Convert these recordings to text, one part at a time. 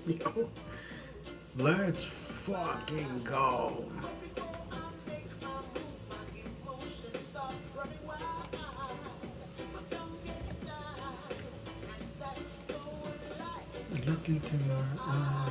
Yo, let's fucking go. Look into my eyes.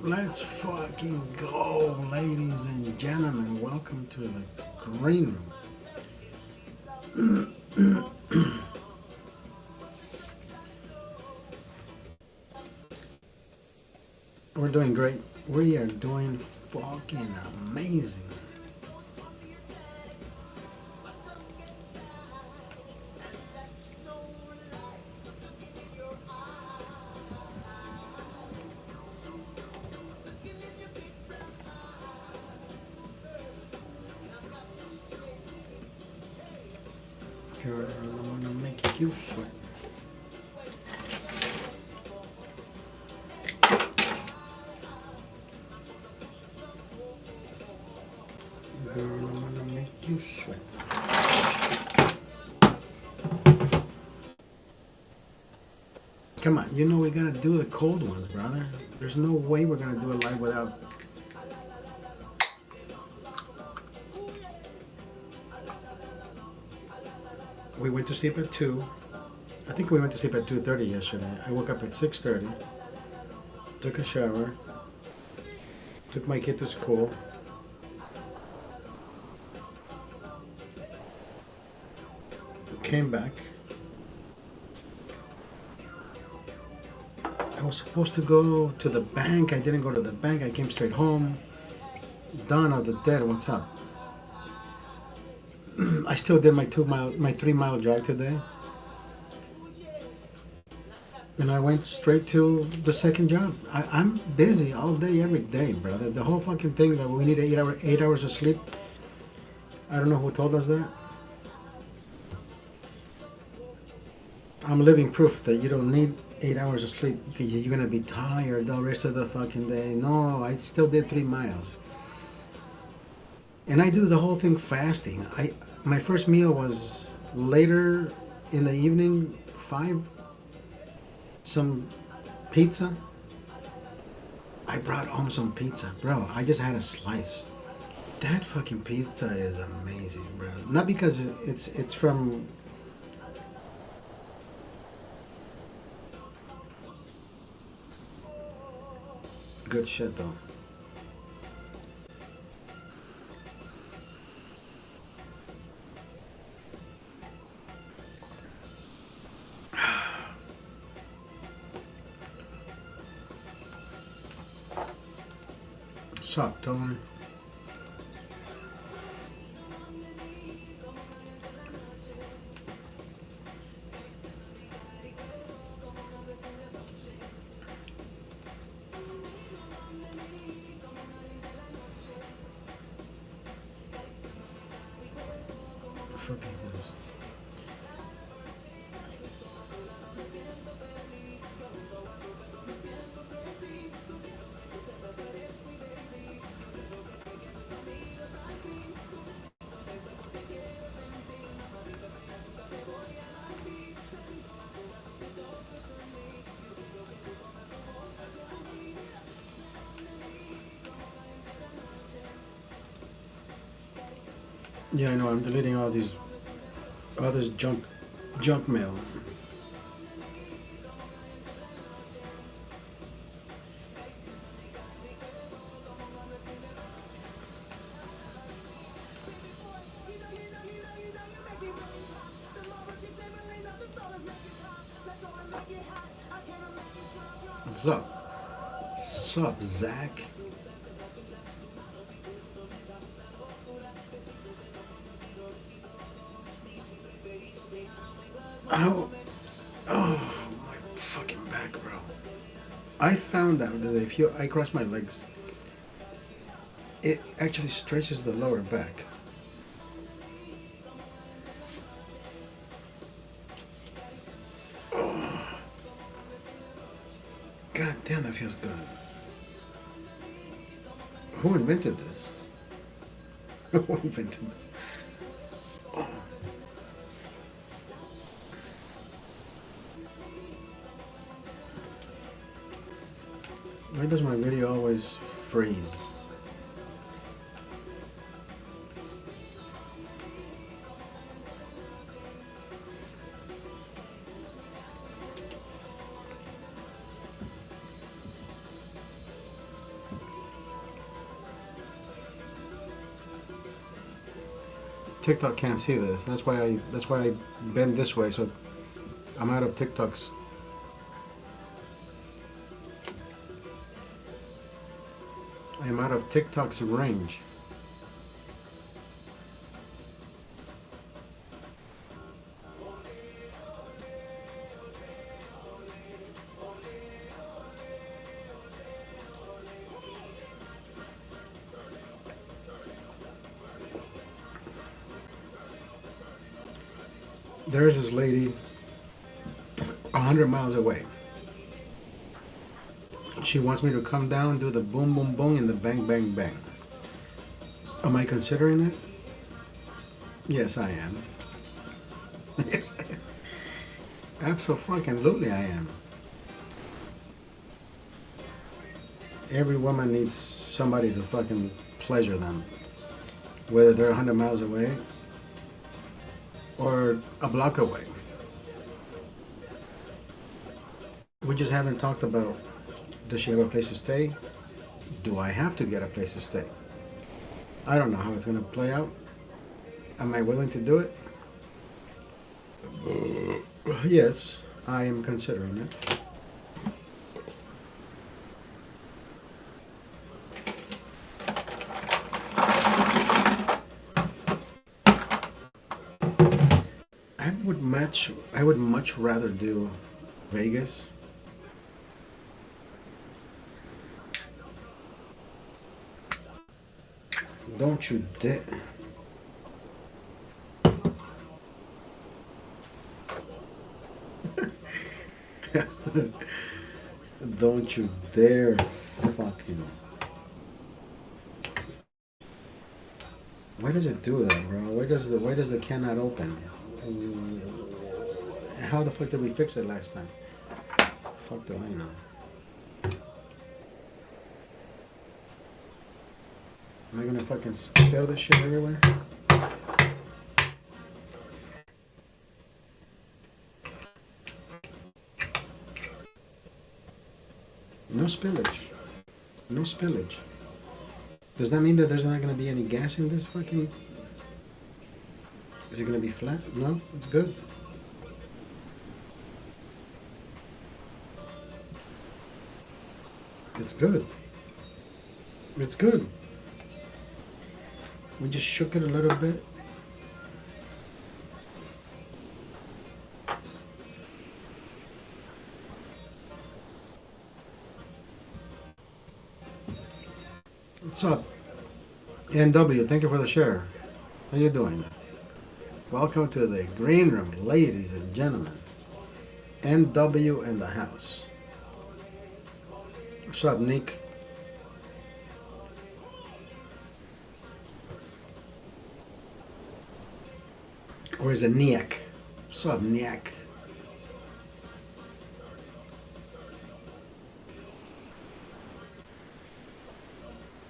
Let's fucking go, ladies and gentlemen. Welcome to the green room. We're doing great. We are doing fucking amazing. Girl, I wanna make you sweat. Girl, I wanna make you sweat. Come on, you know we gotta do the cold ones, brother. There's no way we're gonna do it live without. We went to sleep at 2. I think we went to sleep at 2:30 yesterday. I woke up at 6:30. Took a shower. Took my kid to school. Came back. I was supposed to go to the bank. I didn't go to the bank. I came straight home. Dawn of the Dead, what's up? I still did my 3 mile drive today. And I went straight to the second job. I'm busy all day, every day, brother. The whole fucking thing that we need 8 hours of sleep. I don't know who told us that. I'm living proof that you don't need 8 hours of sleep. You're gonna be tired the rest of the fucking day. No, I still did 3 miles. And I do the whole thing fasting. My first meal was later in the evening, 5, some pizza. I brought home some pizza, bro. I just had a slice. That fucking pizza is amazing, bro. Not because it's from. Good shit though. Suck, Tony. What the fuck is this? Yeah, I know. I'm deleting all this junk mail. What's up? Sup, Zach? How? Oh, my fucking back, bro. I found out that if I cross my legs, it actually stretches the lower back. God damn, that feels good. Who invented this? Who invented this? Why does my video always freeze? TikTok can't see this. That's why I bend this way, so I'm out of TikToks. I am out of TikTok's range. There's this lady 100 miles away. She wants me to come down, do the boom, boom, boom, and the bang, bang, bang. Am I considering it? Yes, I am. Yes, I am. Absolutely, I am. Every woman needs somebody to fucking pleasure them, whether they're 100 miles away or a block away. We just haven't talked about, does she have a place to stay? Do I have to get a place to stay? I don't know how it's going to play out. Am I willing to do it? Yes, I am considering it. I would much rather do Vegas. Don't you dare. Don't you dare fucking. Why does it do that, bro? Why does the can not open? How the fuck did we fix it last time? Fuck do I know? Am I gonna fucking spill this shit everywhere? No spillage. No spillage. Does that mean that there's not gonna be any gas in this fucking... Is it gonna be flat? No, it's good. It's good. It's good. We just shook it a little bit. What's up? NW, thank you for the share. How you doing? Welcome to the green room, ladies and gentlemen. NW in the house. What's up, Nick? Or is it Niak? What's up, Niak?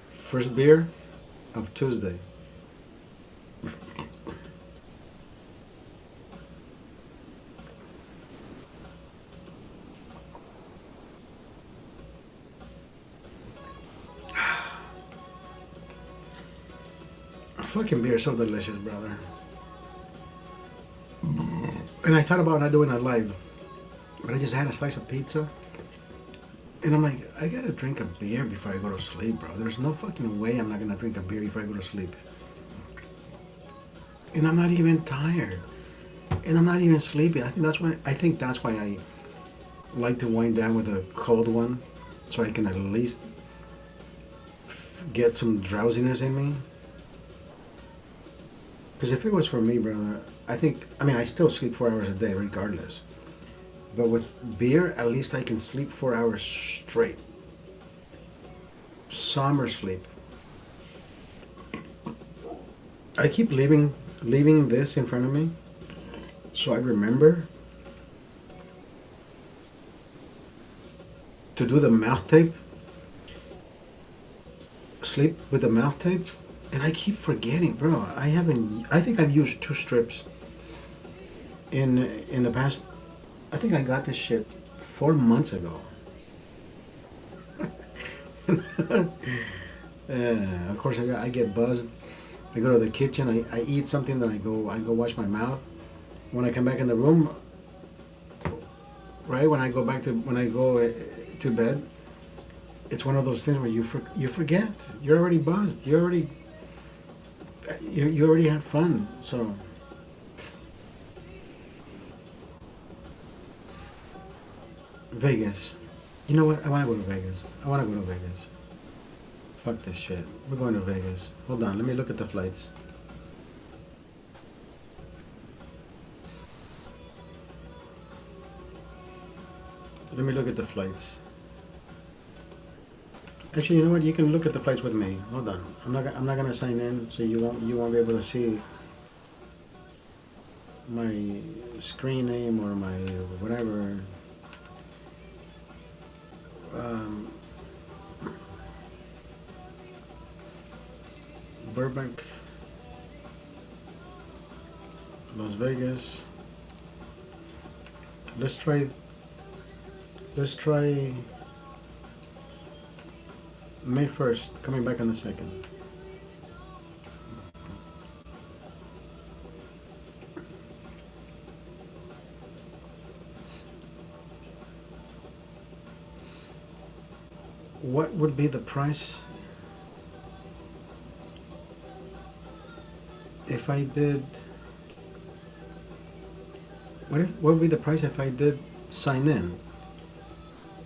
First beer of Tuesday. Fucking beer is so delicious, brother. And I thought about not doing it live, but I just had a slice of pizza. And I'm like, I gotta drink a beer before I go to sleep, bro. There's no fucking way I'm not gonna drink a beer before I go to sleep. And I'm not even tired. and I'm not even sleepy. I think that's why I like to wind down with a cold one, so I can at least get some drowsiness in me. Because if it was for me, brother, I still sleep 4 hours a day regardless. But with beer, at least I can sleep 4 hours straight. Summer sleep. I keep leaving this in front of me, so I remember to do the mouth tape. Sleep with the mouth tape, and I keep forgetting, bro. I haven't. I think I've used 2 strips in the past. I think I got this shit 4 months ago. Of course, I get buzzed. I go to the kitchen. I eat something. Then I go wash my mouth. When I come back in the room, right when I go to bed, it's one of those things where you forget. You're already buzzed. You already had fun. So Vegas. You know what? I want to go to Vegas. I want to go to Vegas. Fuck this shit. We're going to Vegas. Hold on. Let me look at the flights. Let me look at the flights. Actually, you know what? You can look at the flights with me. Hold on. I'm not gonna sign in, so you won't be able to see my screen name or my whatever. Um, Burbank, Las Vegas. Let's try. Let's try May 1st, coming back on the 2nd. What would be the price if I did? What would be the price if I did sign in?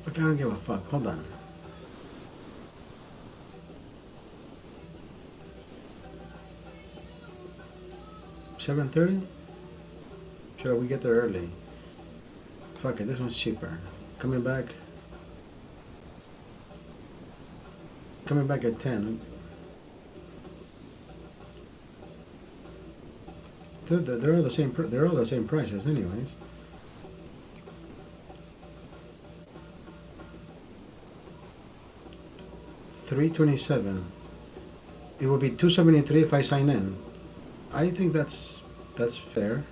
Look, I don't give a fuck. Hold on. $7.30? Should we get there early? Fuck it, this one's cheaper. Coming back. Coming back at 10. They're all the same. They're all the same prices, anyways. $327. It would be $273 if I sign in. I think that's fair.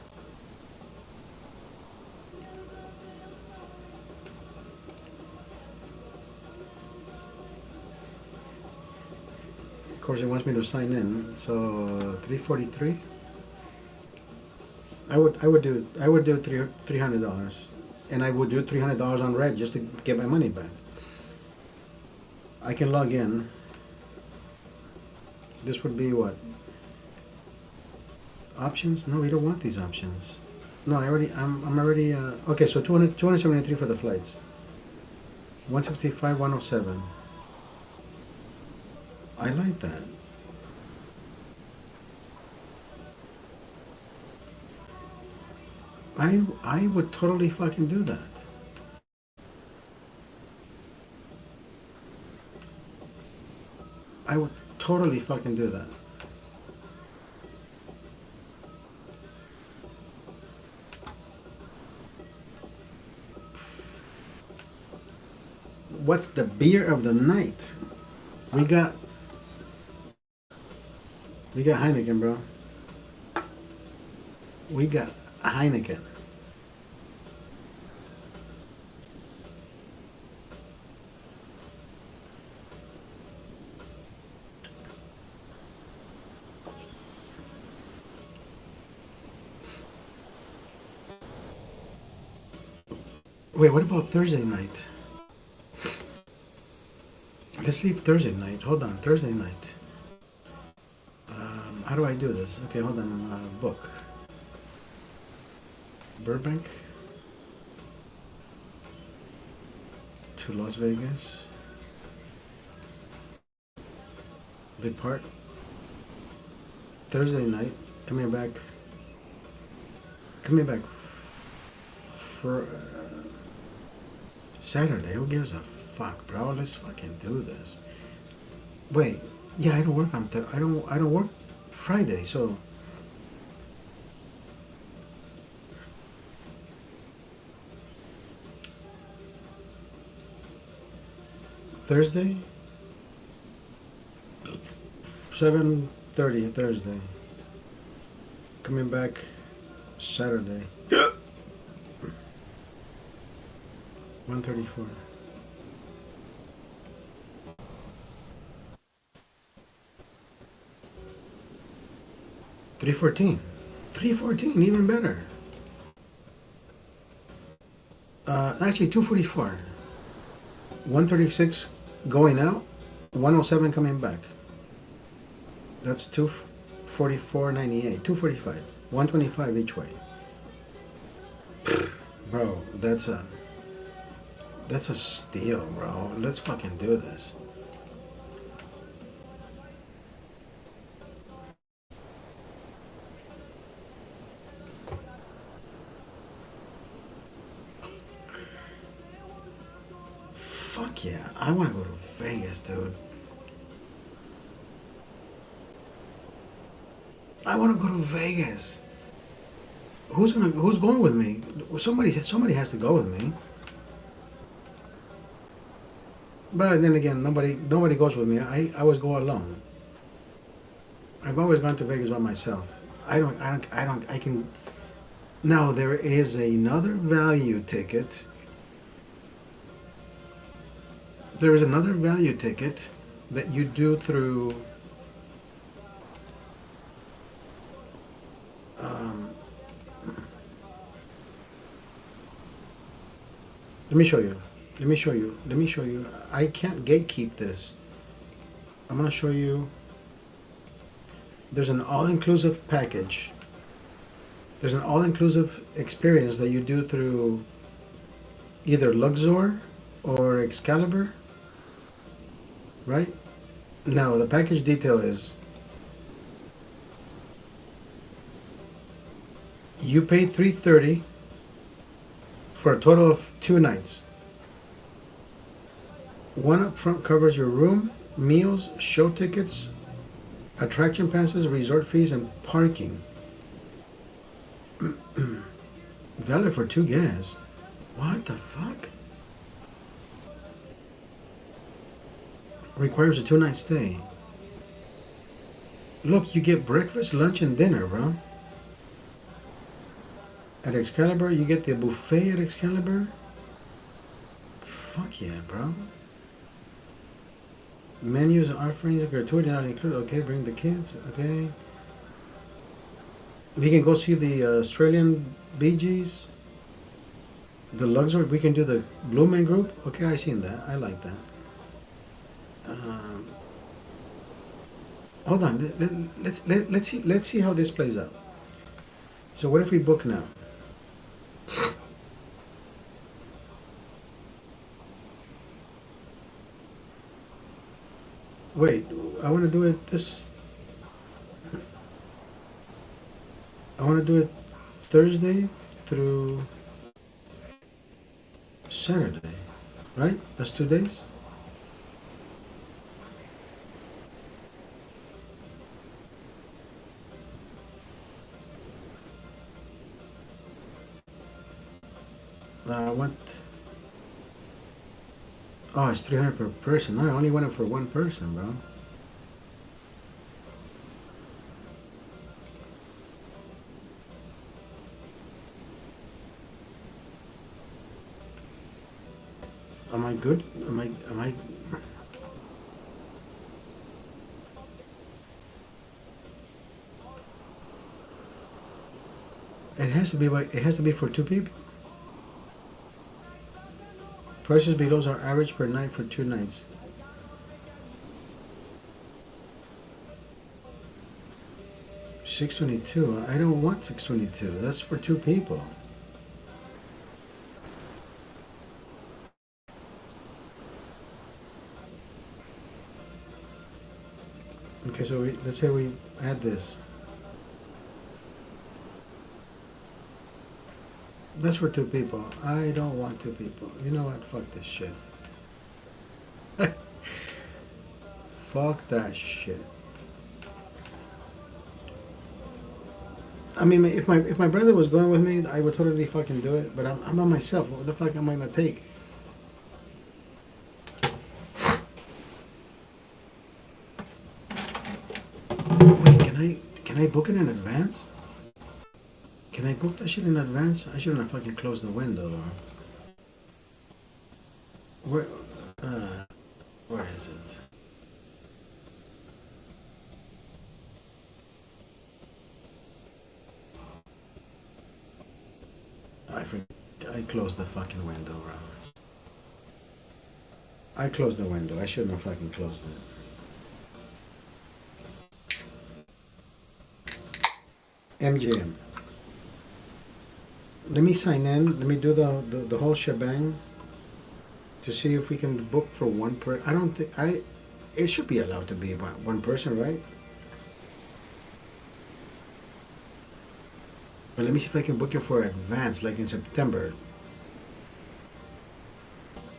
Of course, it wants me to sign in, so $343. I would do $300, and I would do $300 on red just to get my money back. I can log in. This would be what? Options? No, we don't want these options. No, I'm already, okay, so 273 for the flights. 165, 107. I like that. I would totally fucking do that. I would totally fucking do that. What's the beer of the night? We got Heineken, bro. We got Heineken. Wait, what about Thursday night? Let's leave Thursday night. Hold on, Thursday night. How do I do this? Okay, hold on. Book. Burbank to Las Vegas. Depart Thursday night. Coming back. Coming back for Saturday. Who gives a fuck, bro? Let's fucking do this. Wait. Yeah, I don't work on I don't work Friday, so. Thursday, 7:30 Thursday. Coming back Saturday. 1:34. 3:14. 3:14, even better. Actually, 2:44. 1:36 going out. 1:07 coming back. That's 2:44.98. 2:45. 1:25 each way. Bro, that's a steal, bro. Let's fucking do this. Fuck yeah. I want to go to Vegas, dude. I want to go to Vegas. Who's going with me? Somebody has to go with me. But then again, nobody goes with me. I always go alone. I've always gone to Vegas by myself. I can. Now there is another value ticket. There is another value ticket that you do through. Let me show you. Let me show you. Let me show you. I can't gatekeep this. I'm gonna show you. There's an all-inclusive package. There's an all-inclusive experience that you do through either Luxor or Excalibur. Right? Now the package detail is you pay $330 for a total of 2 nights. One upfront covers your room, meals, show tickets, attraction passes, resort fees, and parking. Valid for 2 guests. What the fuck? Requires a 2-night stay. Look, you get breakfast, lunch, and dinner, bro. At Excalibur, you get the buffet at Excalibur. Fuck yeah, bro. Menus and offerings are gratuity not included. Okay, bring the kids. Okay. We can go see the Australian Bee Gees. The Luxor. We can do the Blue Man Group. Okay, I seen that. I like that. Hold on. Let's see how this plays out. So what if we book now? Wait, I want to do it this. I want to do it Thursday through Saturday, right? That's 2 days. I want. Oh, it's 300 per person. No, I only went it for 1 person, bro. Am I good? Am I? It has to be. It has to be for 2 people. Prices below are average per night for 2 nights. $622. I don't want $622. That's for 2 people. Okay, so let's say we add this. That's for two people. I don't want two people. You know what? Fuck this shit. Fuck that shit. I mean, if my brother was going with me, I would totally fucking do it. But I'm by myself. What the fuck am I gonna take? Wait, can I book it in advance? Can I book that shit in advance? I shouldn't have fucking closed the window though. Where, uh, where is it? I closed the fucking window, bro. I closed the window. I shouldn't have fucking closed it. MGM. Let me sign in. Let me do the whole shebang to see if we can book for one per. I don't think I. It should be allowed to be one person, right? But let me see if I can book it for advance, like in September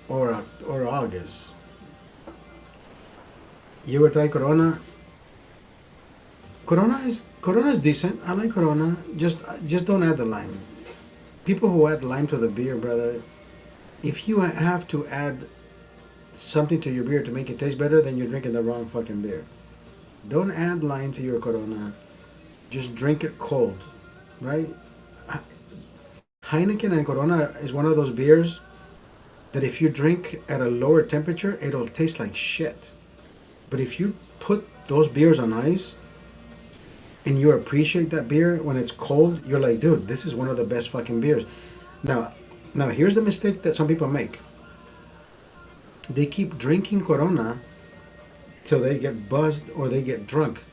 or August. You would try Corona. Corona is decent. I like Corona. Just don't add the lime. People who add lime to the beer, brother. If you have to add something to your beer to make it taste better, then you're drinking the wrong fucking beer. Don't add lime to your Corona. Just drink it cold, right? Heineken and Corona is one of those beers that if you drink at a lower temperature, it'll taste like shit. But if you put those beers on ice and you appreciate that beer when it's cold, you're like, dude, this is one of the best fucking beers. Now here's the mistake that some people make. They keep drinking Corona till they get buzzed or they get drunk.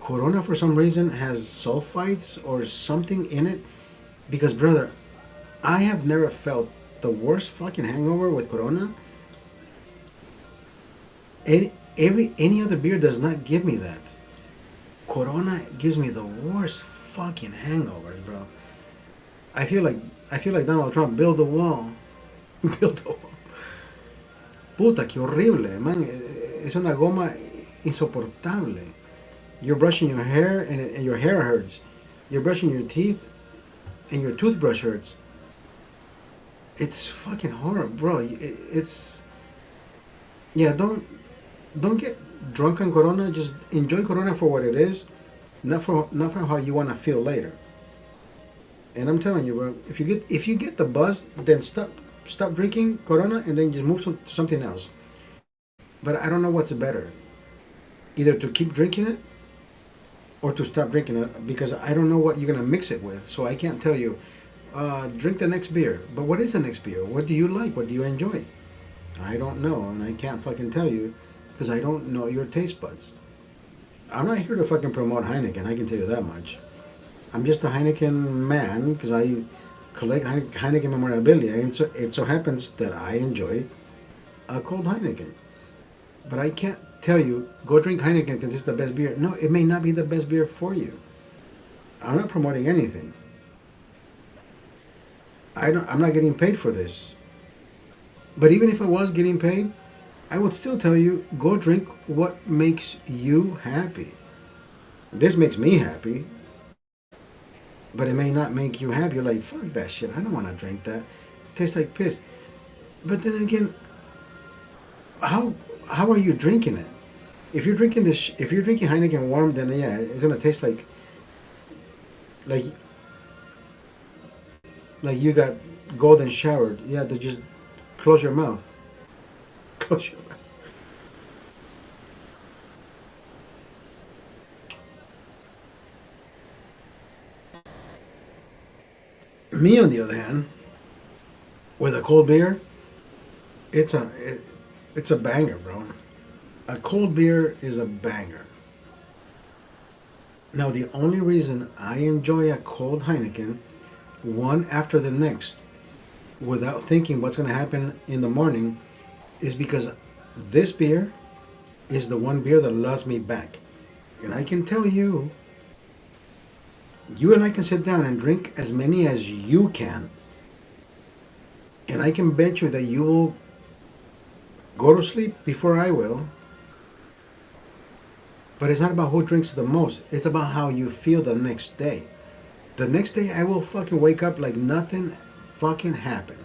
Corona, for some reason, has sulfites or something in it. Because, brother, I have never felt the worst fucking hangover with Corona. Any other beer does not give me that. Corona gives me the worst fucking hangovers, bro. I feel like Donald Trump. Build a wall. Build a wall. Puta, qué horrible, man. Es una goma insoportable. You're brushing your hair and your hair hurts. You're brushing your teeth and your toothbrush hurts. It's fucking horrible, bro. It's yeah. Don't get drunk on Corona. Just enjoy Corona for what it is, not for how you want to feel later. And I'm telling you, bro, if you get the buzz, then stop drinking Corona and then just move to something else. But I don't know what's better, either to keep drinking it or to stop drinking it, because I don't know what you're gonna mix it with. So I can't tell you. Drink the next beer. But what is the next beer? What do you like? What do you enjoy? I don't know, and I can't fucking tell you because I don't know your taste buds. I'm not here to fucking promote Heineken. I can tell you that much. I'm just a Heineken man because I collect Heineken memorabilia, and so it so happens that I enjoy a cold Heineken. But I can't tell you go drink Heineken because it's the best beer. No, it may not be the best beer for you. I'm not promoting anything. I'm not getting paid for this. But even if I was getting paid, I would still tell you go drink what makes you happy. This makes me happy, but it may not make you happy. You're like, fuck that shit. I don't want to drink that. It tastes like piss. But then again, how are you drinking it? If you're drinking if you're drinking Heineken warm, then yeah, it's gonna taste like you got golden showered. Yeah, to just close your mouth. Close your mouth. Me, on the other hand, with a cold beer, it's a banger, bro. A cold beer is a banger. Now, the only reason I enjoy a cold Heineken, one after the next, without thinking what's going to happen in the morning, is because this beer is the one beer that loves me back. And I can tell you, you and I can sit down and drink as many as you can. And I can bet you that you will go to sleep before I will. But it's not about who drinks the most. It's about how you feel the next day. The next day I will fucking wake up like nothing fucking happened.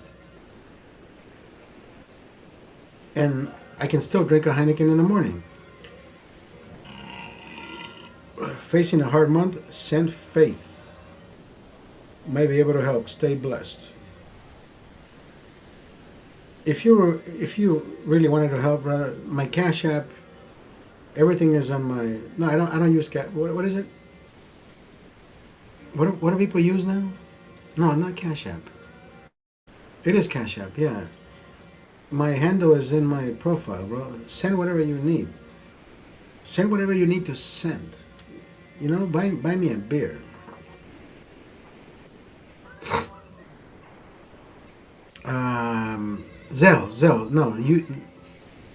And I can still drink a Heineken in the morning. Facing a hard month, send faith. Might be able to help. Stay blessed. If you really wanted to help, brother, my Cash App, everything is on my. No, I don't use Cash. What is it? What do people use now? No, not Cash App. It is Cash App, yeah. My handle is in my profile, bro. Send whatever you need. Send whatever you need to send. You know, buy me a beer. Zelle, no, you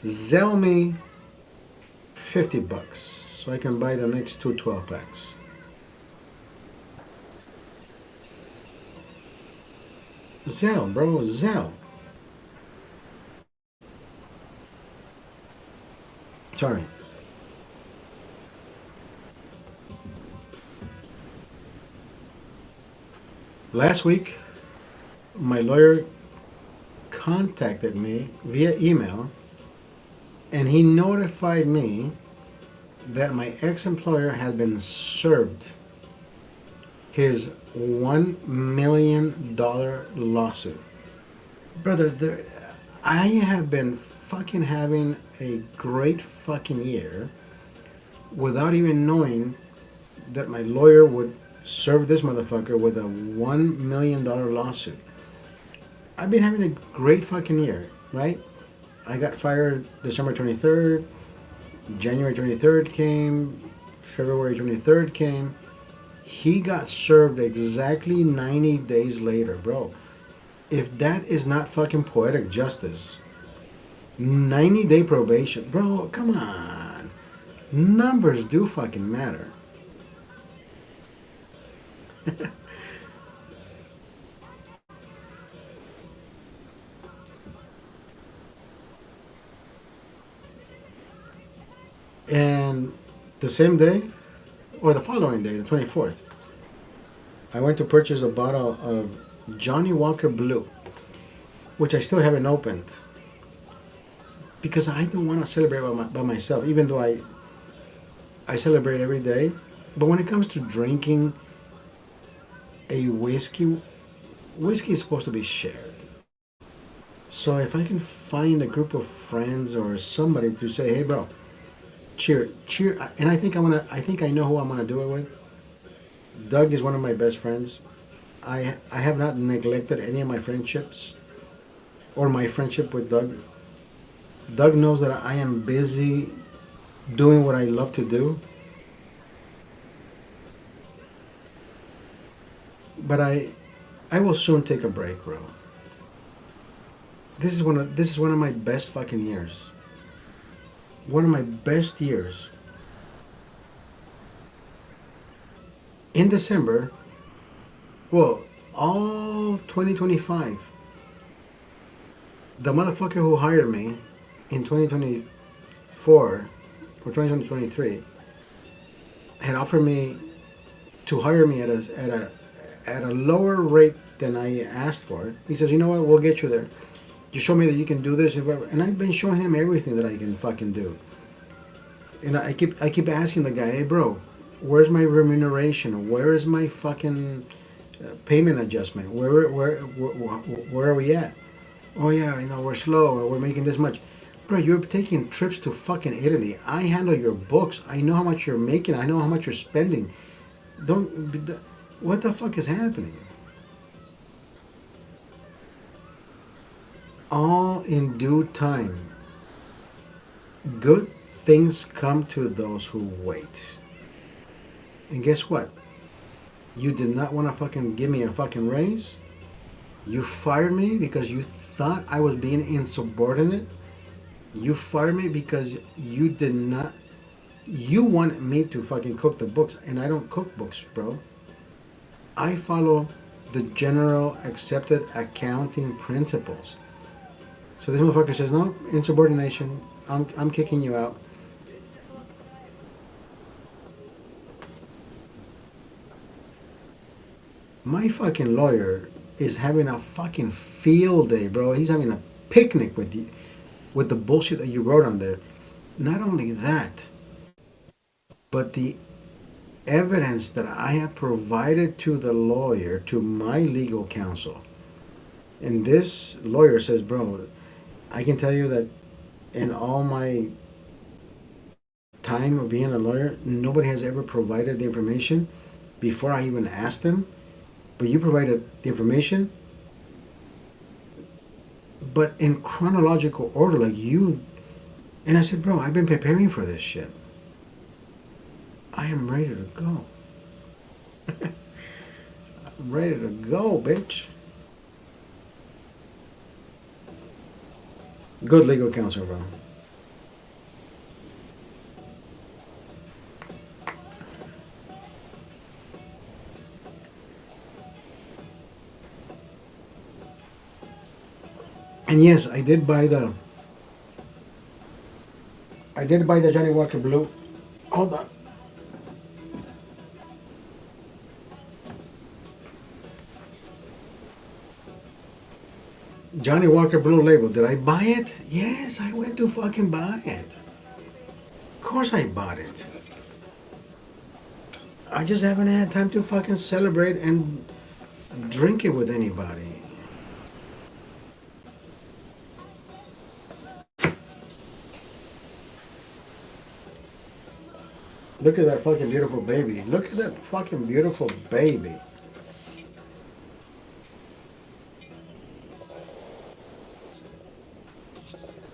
Zell me $50 so I can buy the next two 12-packs. Zelle, bro, Zelle. Sorry. Last week, my lawyer contacted me via email and he notified me that my ex-employer had been served his $1 million lawsuit. Brother, I have been fucking having a great fucking year without even knowing that my lawyer would serve this motherfucker with a $1 million lawsuit. I've been having a great fucking year, right? I got fired December 23rd, January 23rd came, February 23rd came. He got served exactly 90 days later, bro. If that is not fucking poetic justice, 90-day probation, bro, come on. Numbers do fucking matter. And the same day, or the following day, the 24th, I went to purchase a bottle of Johnny Walker Blue, which I still haven't opened. Because I don't want to celebrate by myself, even though I celebrate every day. But when it comes to drinking a whiskey is supposed to be shared. So if I can find a group of friends or somebody to say, hey bro, cheer, and I think I know who I'm gonna do it with. Doug is one of my best friends. I have not neglected any of my friendships or my friendship with Doug. Doug knows that I am busy doing what I love to do. But I will soon take a break, bro. This is one of my best fucking years. One of my best years. In December, well, all 2025, the motherfucker who hired me in 2024 or 2023 had offered me to hire me at a lower rate than I asked for. He says, you know what, we'll get you there. You show me that you can do this, and I've been showing him everything that I can fucking do. And I keep asking the guy, hey bro, where's my remuneration? Where is my fucking payment adjustment? Where are we at? Oh yeah, we're slow. We're making this much. Bro, you're taking trips to fucking Italy. I handle your books. I know how much you're making. I know how much you're spending. What the fuck is happening? All in due time. Good things come to those who wait. And guess what? You did not want to fucking give me a fucking raise. You fired me because you thought I was being insubordinate. You fired me because you did not. You want me to fucking cook the books, and I don't cook books, bro. I follow the general accepted accounting principles. So this motherfucker says, no, insubordination. I'm kicking you out. My fucking lawyer is having a fucking field day, bro. He's having a picnic with you, with the bullshit that you wrote on there. Not only that, but the evidence that I have provided to the lawyer, to my legal counsel. And this lawyer says, bro, I can tell you that in all my time of being a lawyer, nobody has ever provided the information before I even asked them. But you provided the information, but in chronological order, like you. And I said, bro, I've been preparing for this shit. I am ready to go. I'm ready to go, bitch. Good legal counsel, bro. And yes, I did buy the Johnny Walker Blue. Hold on. Johnny Walker Blue Label. Did I buy it? Yes, I went to fucking buy it. Of course I bought it. I just haven't had time to fucking celebrate and drink it with anybody. Look at that fucking beautiful baby. Look at that fucking beautiful baby.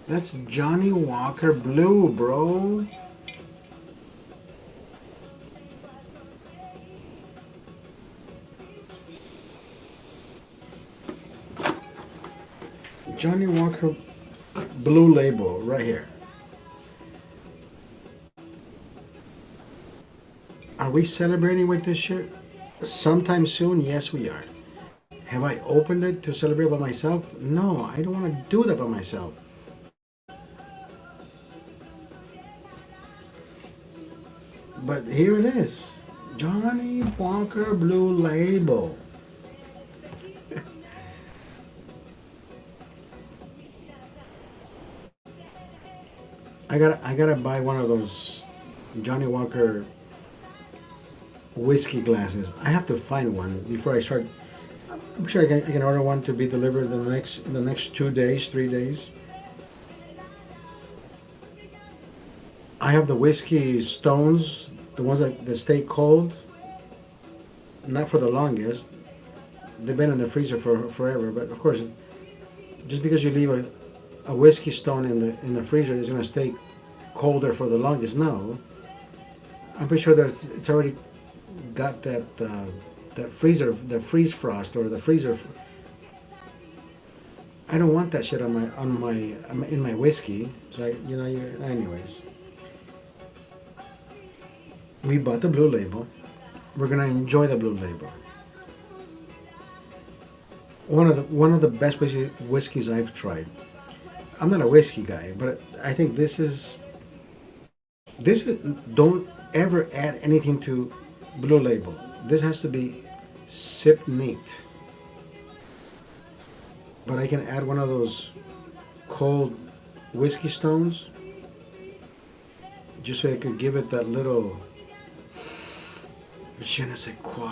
That's Johnny Walker Blue, bro. Johnny Walker Blue Label right here. Are we celebrating with this shit? Sometime soon? Yes, we are. Have I opened it to celebrate by myself? No, I don't want to do that by myself. But here it is. Johnny Walker Blue Label. I gotta buy one of those Johnny Walker whiskey glasses. I have to find one before I start. I'm sure I can order one to be delivered in the next 2 days, 3 days. I have the whiskey stones, the ones that stay cold, not for the longest. They've been in the freezer for forever, but of course, just because you leave a whiskey stone in the freezer, it's gonna stay colder for the longest. No, I'm pretty sure it's already got that freezer, the freeze frost or the freezer. I don't want that shit on my in my whiskey. So anyways, we bought the Blue Label. We're gonna enjoy the Blue Label. One of the best whiskeys I've tried. I'm not a whiskey guy, but I think this is don't ever add anything to Blue Label. This has to be sip neat. But I can add one of those cold whiskey stones just so I could give it that little je ne sais quoi.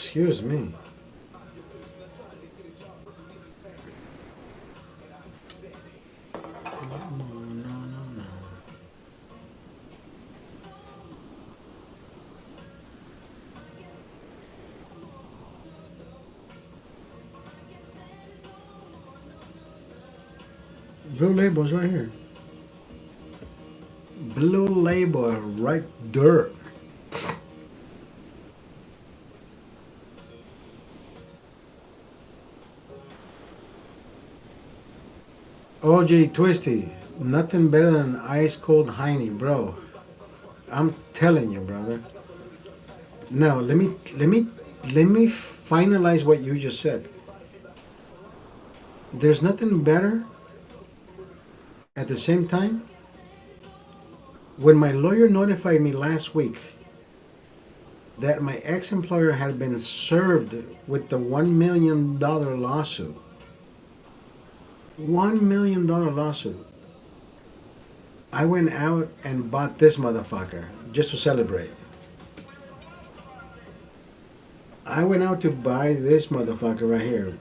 Excuse me. No, no, no, no. Blue label's right here. Blue label right there. OJ Twisty, nothing better than ice cold Heine, bro. I'm telling you, brother. Now let me finalize what you just said. There's nothing better. At the same time, when my lawyer notified me last week that my ex-employer had been served with the $1 million lawsuit, $1 million lawsuit, I went out and bought this motherfucker just to celebrate. I went out to buy this motherfucker right here.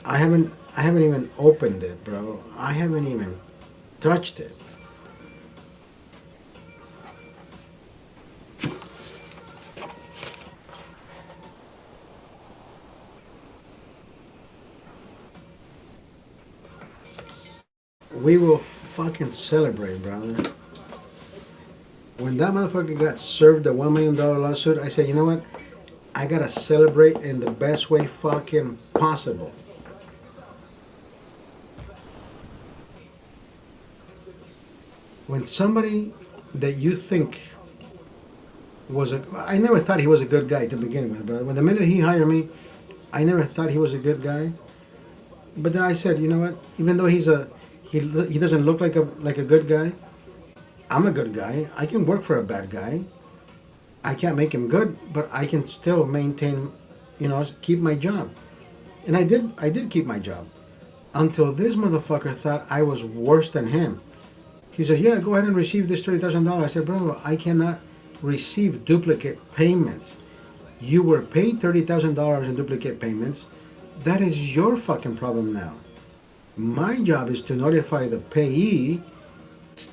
I haven't even opened it, bro. I haven't even touched it. We will fucking celebrate, brother. When that motherfucker got served the $1 million lawsuit, I said, you know what? I gotta celebrate in the best way fucking possible. When somebody that you think I never thought he was a good guy to begin with, brother. When the minute he hired me, I never thought he was a good guy. But then I said, you know what? Even though he doesn't look like a good guy, I'm a good guy. I can work for a bad guy. I can't make him good, but I can still maintain, keep my job. And I did keep my job. Until this motherfucker thought I was worse than him. He said, yeah, go ahead and receive this $30,000. I said, bro, I cannot receive duplicate payments. You were paid $30,000 in duplicate payments. That is your fucking problem now. My job is to notify the payee,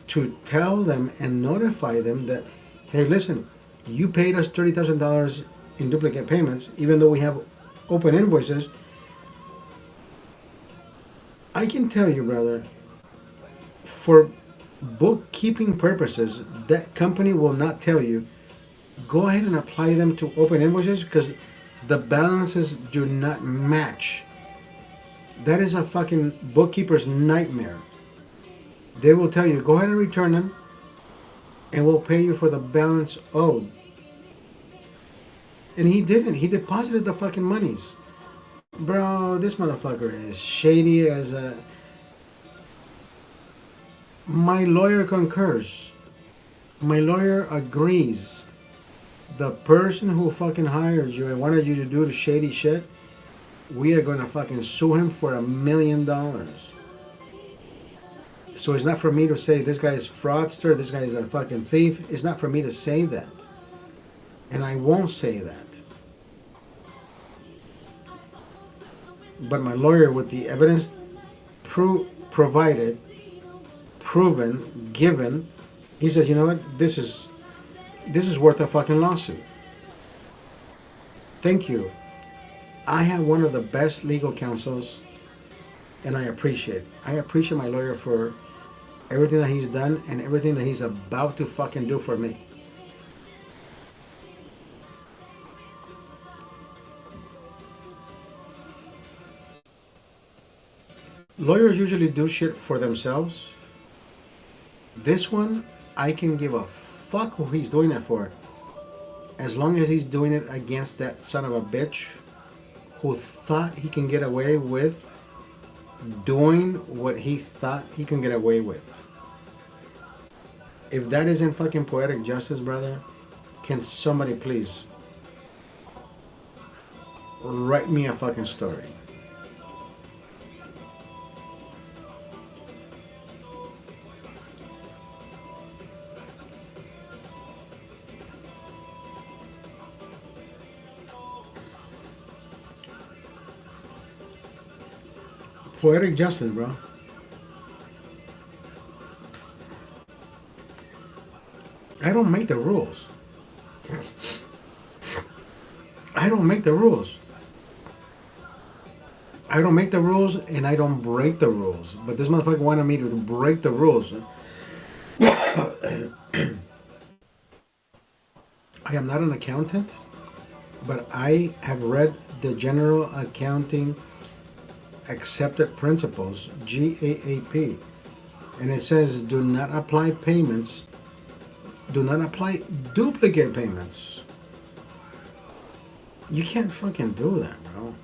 to tell them and notify them that, hey, listen, you paid us $30,000 in duplicate payments, even though we have open invoices. I can tell you, brother, for bookkeeping purposes, that company will not tell you, go ahead and apply them to open invoices because the balances do not match. That is a fucking bookkeeper's nightmare. They will tell you, go ahead and return them and we'll pay you for the balance owed. And he didn't. He deposited the fucking monies. Bro, this motherfucker is shady as a... My lawyer concurs. My lawyer agrees. The person who fucking hired you and wanted you to do the shady shit, we are going to fucking sue him for $1 million. So it's not for me to say this guy is fraudster, this guy is a fucking thief. It's not for me to say that. And I won't say that. But my lawyer, with the evidence provided, proven, given, he says, you know what, this is worth a fucking lawsuit. Thank you. I have one of the best legal counsels, and I appreciate my lawyer for everything that he's done and everything that he's about to fucking do for me. Lawyers usually do shit for themselves. This one, I can give a fuck who he's doing it for. As long as he's doing it against that son of a bitch who thought he can get away with doing what he thought he can get away with. If that isn't fucking poetic justice, brother, can somebody please write me a fucking story? Poetic justice, bro. I don't make the rules. I don't make the rules. I don't make the rules and I don't break the rules. But this motherfucker wanted me to break the rules. I am not an accountant, but I have read the General Accounting Accepted Principles, GAAP, and it says do not apply payments, do not apply duplicate payments. You can't fucking do that, bro.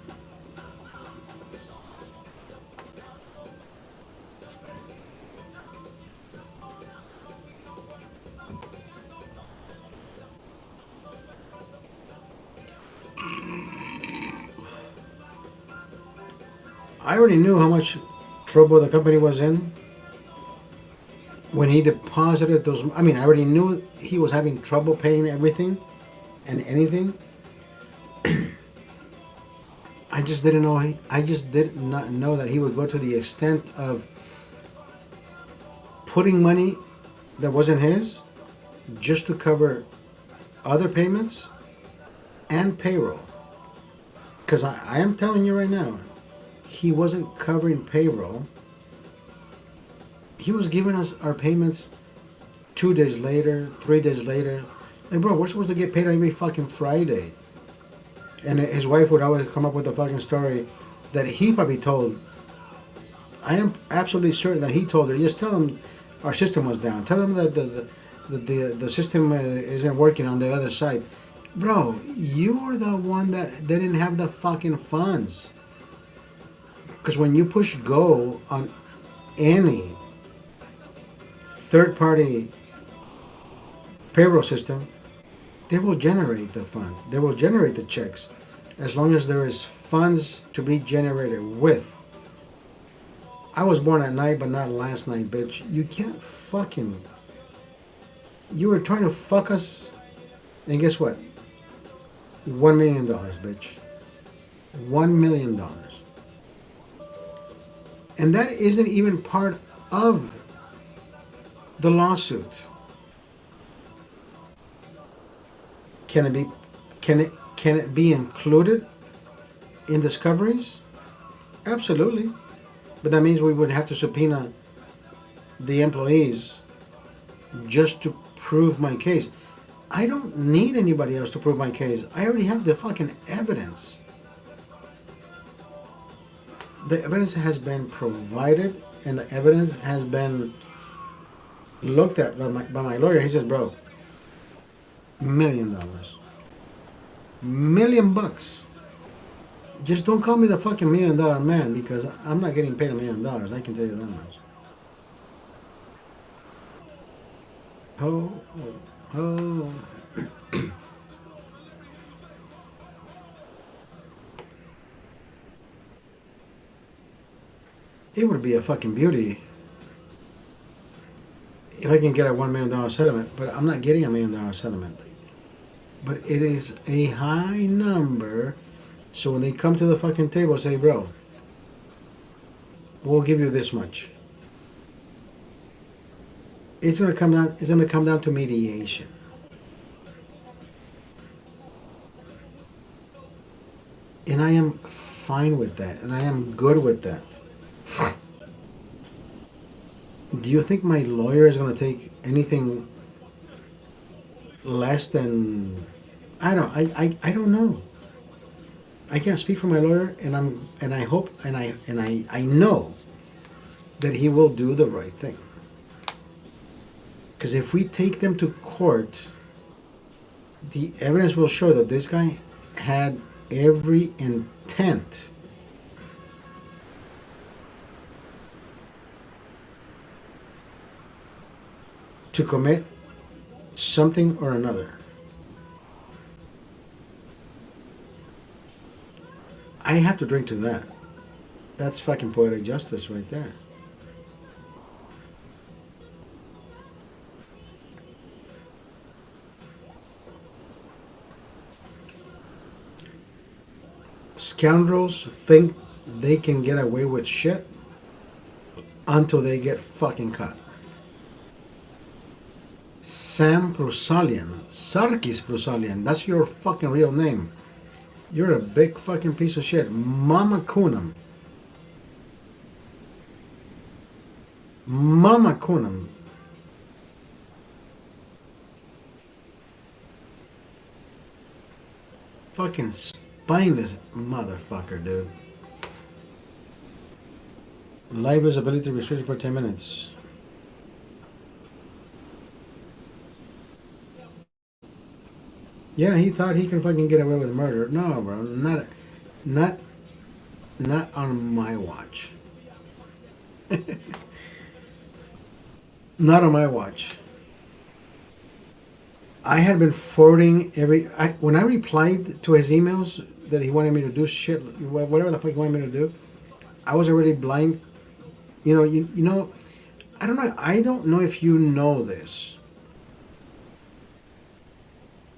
I already knew how much trouble the company was in when he deposited those. I mean, I already knew he was having trouble paying everything and anything. I just didn't know. I just did not know that he would go to the extent of putting money that wasn't his just to cover other payments and payroll. Because I am telling you right now, he wasn't covering payroll. He was giving us our payments 2 days later, 3 days later. Like, bro, we're supposed to get paid every fucking Friday. And his wife would always come up with a fucking story that he probably told. I am absolutely certain that he told her, just tell them our system was down. Tell them that the system isn't working on the other side. Bro, you're the one that didn't have the fucking funds. Because when you push go on any third-party payroll system, they will generate the fund. They will generate the checks as long as there is funds to be generated with. I was born at night, but not last night, bitch. You can't fucking... You were trying to fuck us, and guess what? $1 million, bitch. $1 million. And that isn't even part of the lawsuit. Can it be included in discoveries? Absolutely. But that means we would have to subpoena the employees just to prove my case. I don't need anybody else to prove my case. I already have the fucking evidence. The evidence has been provided and the evidence has been looked at by my lawyer. He says, bro, $1 million. $1,000,000. Just don't call me the fucking $1 million man because I'm not getting paid $1 million. I can tell you that much. Oh. It would be a fucking beauty if I can get a $1 million settlement, but I'm not getting a $1 million settlement. But it is a high number, so when they come to the fucking table, say, bro, we'll give you this much. It's gonna come down. It's gonna come down to mediation. And I am fine with that, and I am good with that. Do you think my lawyer is going to take anything less than I don't know. I can't speak for my lawyer, and I hope and I know that he will do the right thing. Because if we take them to court, the evidence will show that this guy had every intent to commit something or another. I have to drink to that. That's fucking poetic justice right there. Scoundrels think they can get away with shit until they get fucking caught. Sam Prusalian, Sarkis Prusalian, that's your fucking real name. You're a big fucking piece of shit. Mama Kunam. Mama Kunam. Fucking spineless motherfucker, dude. Live visibility restricted for 10 minutes. Yeah, he thought he can fucking get away with murder. No, bro, not, not on my watch. Not on my watch. I had been forwarding when I replied to his emails that he wanted me to do shit, whatever the fuck he wanted me to do. I was already blind. You know, I don't know. I don't know if you know this,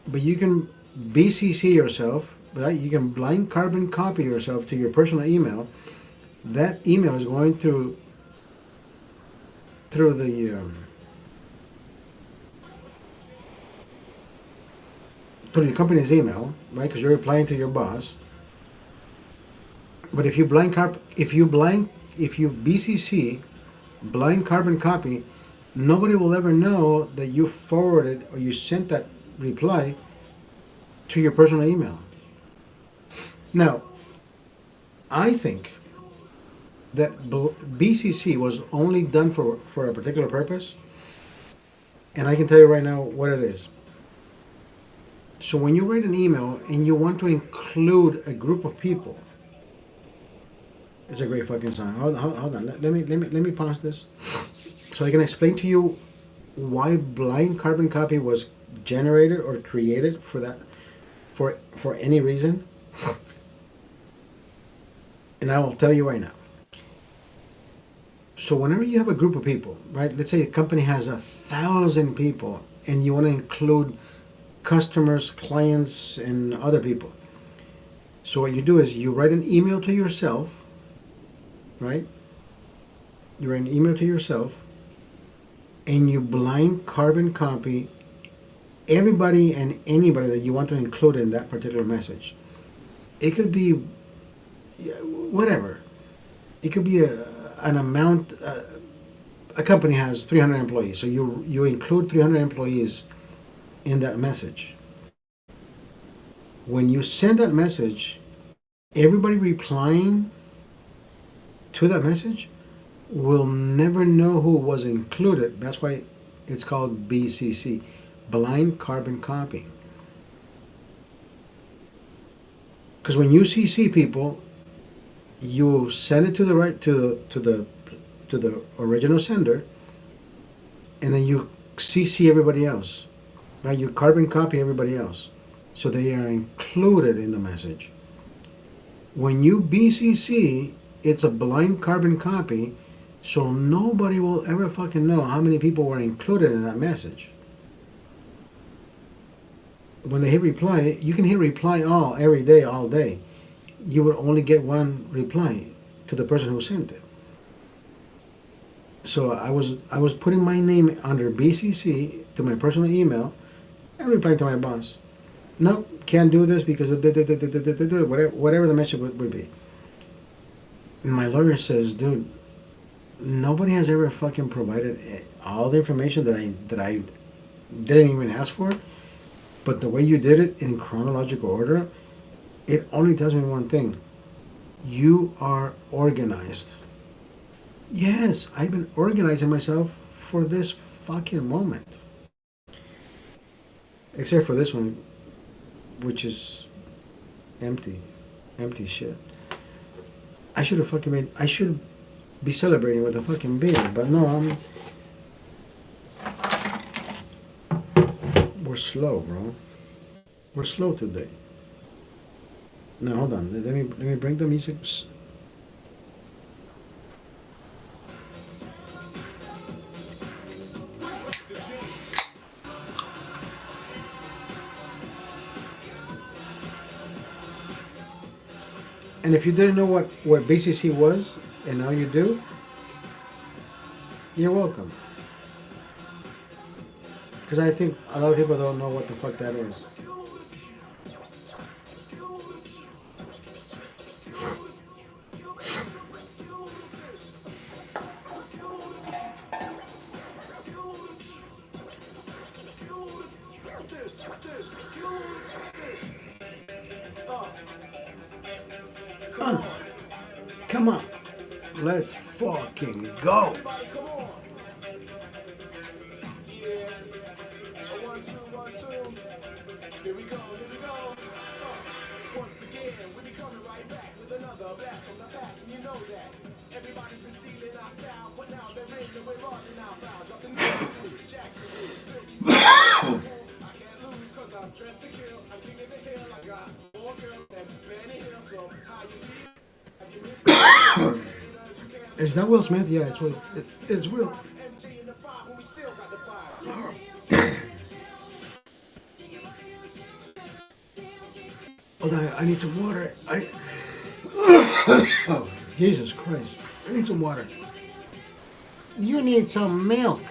but you can BCC yourself, right? You can blind carbon copy yourself to your personal email. That email is going through the through your company's email, right? Because you're replying to your boss. But if you BCC blind carbon copy, nobody will ever know that you forwarded or you sent that reply to your personal email. Now, I think that BCC was only done for a particular purpose, and I can tell you right now what it is. So when you write an email and you want to include a group of people, it's a great fucking song. Hold on. Let me pause this so I can explain to you why blind carbon copy was generated or created for that for any reason. And I will tell you right now. So whenever you have a group of people, right? Let's say a company has 1,000 people and you want to include customers, clients, and other people. So what you do is you write an email to yourself, right? You write an email to yourself and you blind carbon copy everybody and anybody that you want to include in that particular message. It could be whatever. It could be an amount. A company has 300 employees, so you include 300 employees in that message. When you send that message, everybody replying to that message will never know who was included. That's why it's called BCC, blind carbon copying. Because when you CC people, you send it to the original sender, and then you CC everybody else, right? You carbon copy everybody else, so they are included in the message. When you BCC, it's a blind carbon copy, so nobody will ever fucking know how many people were included in that message. When they hit reply, you can hit reply all every day, all day. You will only get one reply to the person who sent it. So I was putting my name under BCC to my personal email and replying to my boss. No, can't do this because whatever the message would be. And my lawyer says, dude, nobody has ever fucking provided all the information that I didn't even ask for. But the way you did it in chronological order, it only tells me one thing. You are organized. Yes, I've been organizing myself for this fucking moment. Except for this one, which is empty shit. I should be celebrating with a fucking beer, but no, we're slow, bro. We're slow today. Now hold on. Let me bring the music. And if you didn't know what BCC was, and now you do, you're welcome. Because I think a lot of people don't know what the fuck that is. Come on. Let's fucking go. Here we go, here we go. Once again, we be coming right back with another blast from the past, and you know that. Everybody's been stealing our style, but now they're in and we're running our foul. Dropping new Jackson, I can't lose cause I'm dressed to kill. I'm king of the hill, I got 4 girls and Benny Hill, so how you feel? Is that Will Smith? Yeah, it's Will. Hold on, I need some water. Oh, Jesus Christ. I need some water. You need some milk.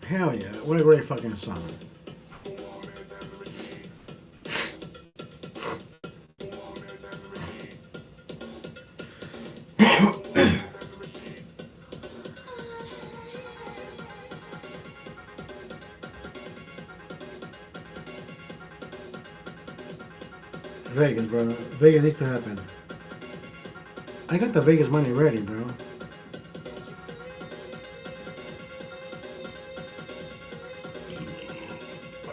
Hell yeah, what a great fucking song. Vegas, bro. Vegas needs to happen. I got the Vegas money ready, bro.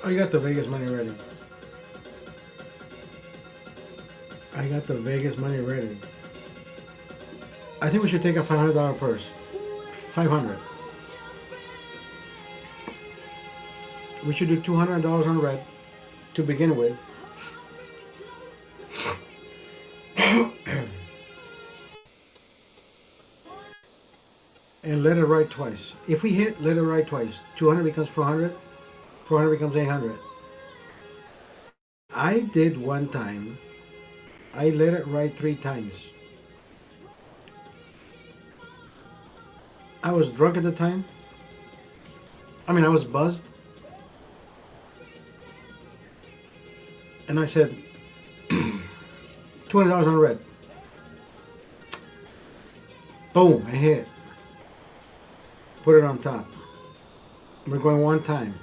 I got the Vegas money ready. I got the Vegas money ready. I think we should take a $500 purse. 500. We should do $200 on red to begin with. And let it ride twice. If we hit, let it ride twice. 200 becomes 400. 400 becomes 800. I did one time. I let it ride 3 times. I was drunk at the time. I mean, I was buzzed. And I said, $200 on red. Boom, I hit. Put it on top. We're going one time.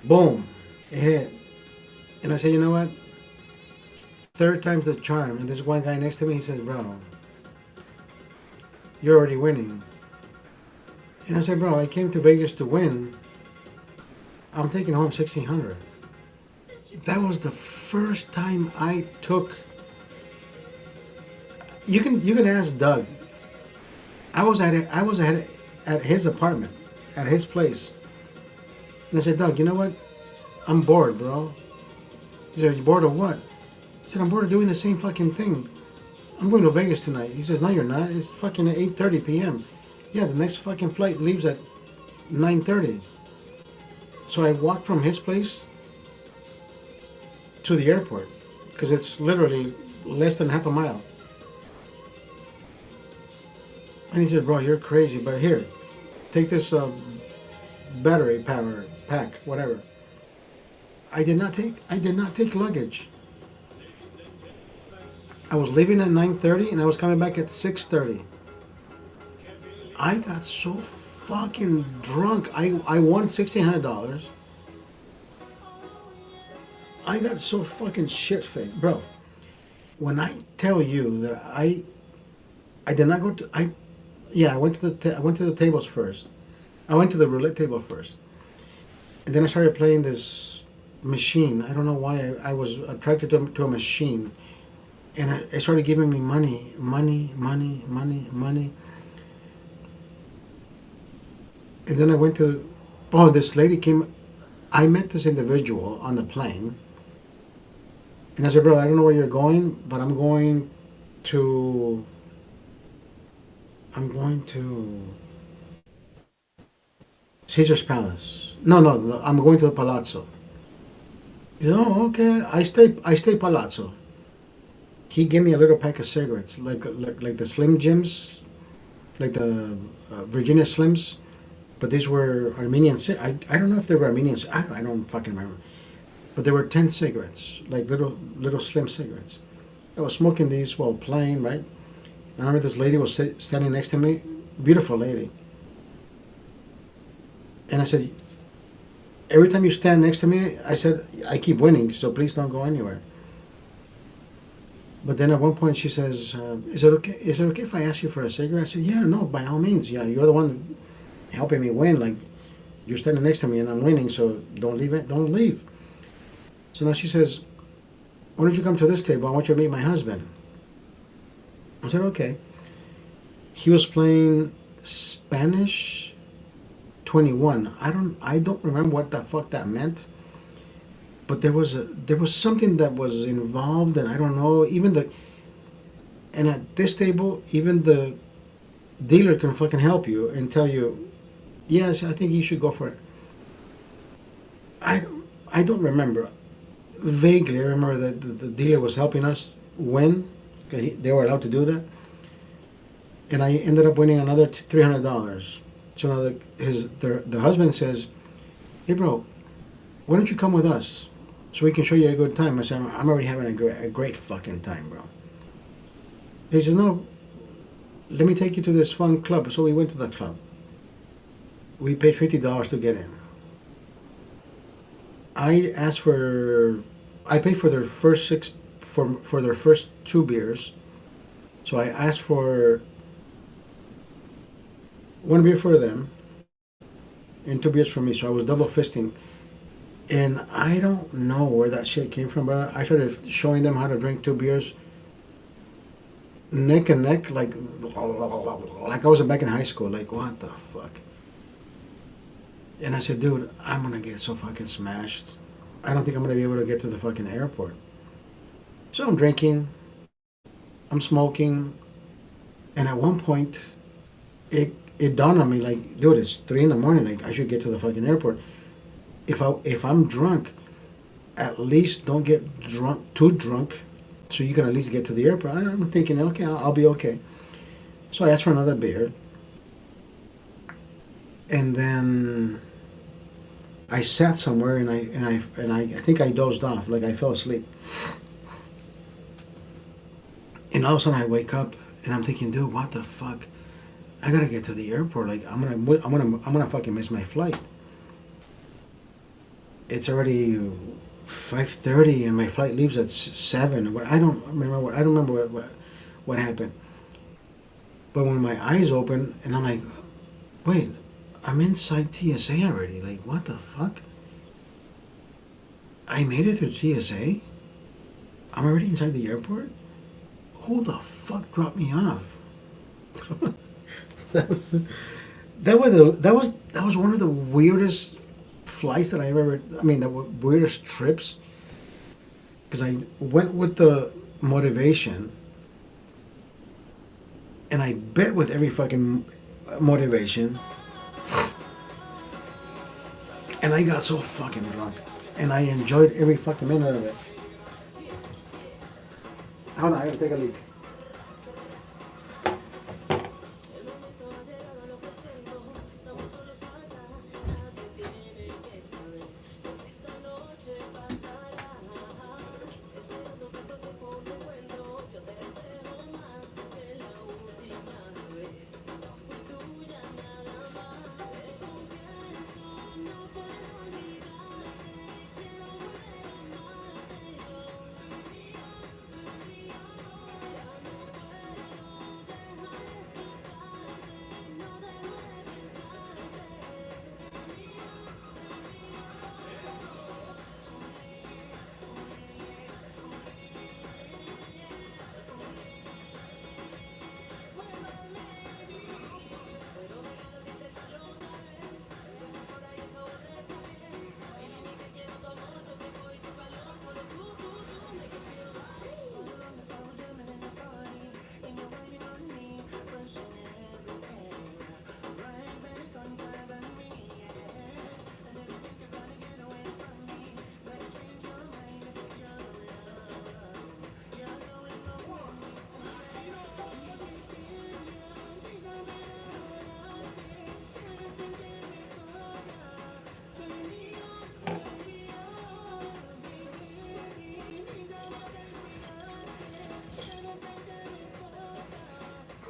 Boom, it hit. And I said, you know what? 3rd time's the charm. And this one guy next to me, he says, bro, you're already winning. And I said, bro, I came to Vegas to win. I'm taking home 1,600. That was the first time I took. You can ask Doug. I was at his apartment, at his place. And I said, Doug, you know what? I'm bored, bro. He said, you bored of what? I said, I'm bored of doing the same fucking thing. I'm going to Vegas tonight. He says, no, you're not. It's fucking at 8:30 p.m. Yeah, the next fucking flight leaves at 9:30. So I walked from his place to the airport because it's literally less than half a mile. And he said, bro, you're crazy, but here, take this battery power pack, whatever. I did not take luggage. I was leaving at 9:30 and I was coming back at 6:30. I got so fucking drunk. I won $1,600. I got so fucking shit-faced, bro. When I tell you that I did not go to I went to the tables first. I went to the roulette table first, and then I started playing this machine. I don't know why I was attracted to a machine, and it started giving me money. And then I went to, this lady came. I met this individual on the plane, and I said, brother, I don't know where you're going, but to, I'm going to Caesar's Palace. No, no, no, I'm going to the Palazzo. You know, okay, I stay Palazzo. He gave me a little pack of cigarettes, like the Slim Jims, like the Virginia Slims, but these were Armenian. I don't know if they were Armenian. I don't fucking remember. But there were 10 cigarettes, like little slim cigarettes. I was smoking these while playing, right? I remember this lady was standing next to me, beautiful lady. And I said, every time you stand next to me, I said, I keep winning, so please don't go anywhere. But then at one point she says, "Is it okay? Is it okay if I ask you for a cigarette?" I said, "Yeah, no, by all means. Yeah, you're the one helping me win. Like you're standing next to me and I'm winning, so don't leave it. Don't leave." So now she says, "Why don't you come to this table? I want you to meet my husband." I said, "Okay." He was playing Spanish 21. I don't remember what the fuck that meant. But there was something that was involved, and I don't know. And at this table, even the dealer can fucking help you and tell you, yes, I think you should go for it. I I don't remember. Vaguely, I remember that the dealer was helping us win. 'Cause they were allowed to do that, and I ended up winning another $300. So now the husband says, "Hey, bro, why don't you come with us so we can show you a good time?" I said, "I'm already having a great fucking time, bro." He says, "No, let me take you to this fun club." So we went to the club. We paid $50 to get in. I paid for their first for their first two beers. So I asked for one beer for them and two beers for me. So I was double fisting. And I don't know where that shit came from, but I started showing them how to drink two beers neck and neck, like I was back in high school. Like, what the fuck? And I said, dude, I'm gonna get so fucking smashed. I don't think I'm gonna be able to get to the fucking airport. So I'm drinking, I'm smoking, and at one point, it dawned on me, like, dude, it's 3 in the morning. Like, I should get to the fucking airport. If I'm drunk, at least don't get too drunk, so you can at least get to the airport. I'm thinking, okay, I'll be okay. So I asked for another beer, and then I sat somewhere and I think I dozed off, like I fell asleep. And all of a sudden I wake up and I'm thinking, dude, what the fuck? I gotta get to the airport. Like I'm gonna fucking miss my flight. It's already 5:30 and my flight leaves at 7. I don't remember what happened. But when my eyes open and I'm like, wait, I'm inside TSA already. Like, what the fuck? I made it through TSA? I'm already inside the airport? Who the fuck dropped me off? that was the, that was one of the weirdest flights that I've ever. I mean, the weirdest trips. Because I went with the motivation, and I bet with every fucking motivation, and I got so fucking drunk, and I enjoyed every fucking minute of it. Hold on, I gotta take a leak.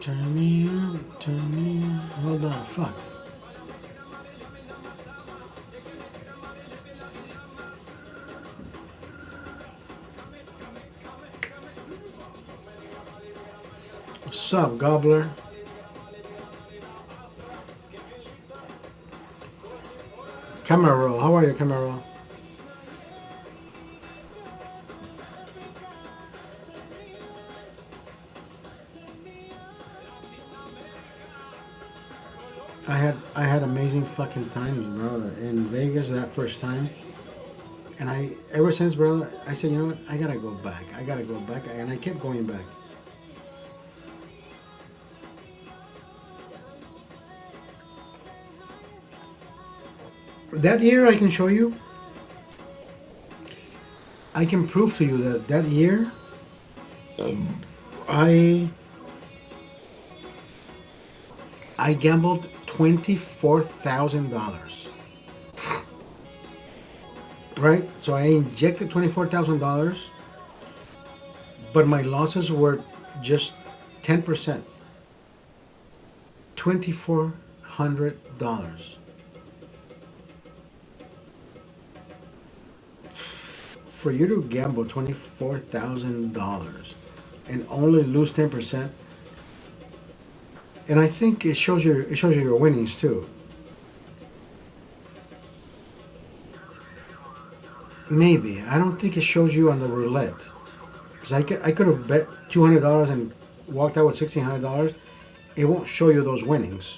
Turn me on, turn me on. Hold on, fuck. What's up, Gobbler? Camera roll. How are you, camera roll? I had amazing fucking time, brother, in Vegas that first time. And I ever since, brother, I said, you know what? I gotta go back. I gotta go back, and I kept going back. That year, I can show you. I can prove to you that that year, I I gambled $24,000. Right? So I injected $24,000, but my losses were just 10%. $2,400. For you to gamble $24,000 and only lose 10%, and I think it shows you your winnings too. Maybe I don't think it shows you on the roulette, because I could have bet $200 and walked out with $1,600. It won't show you those winnings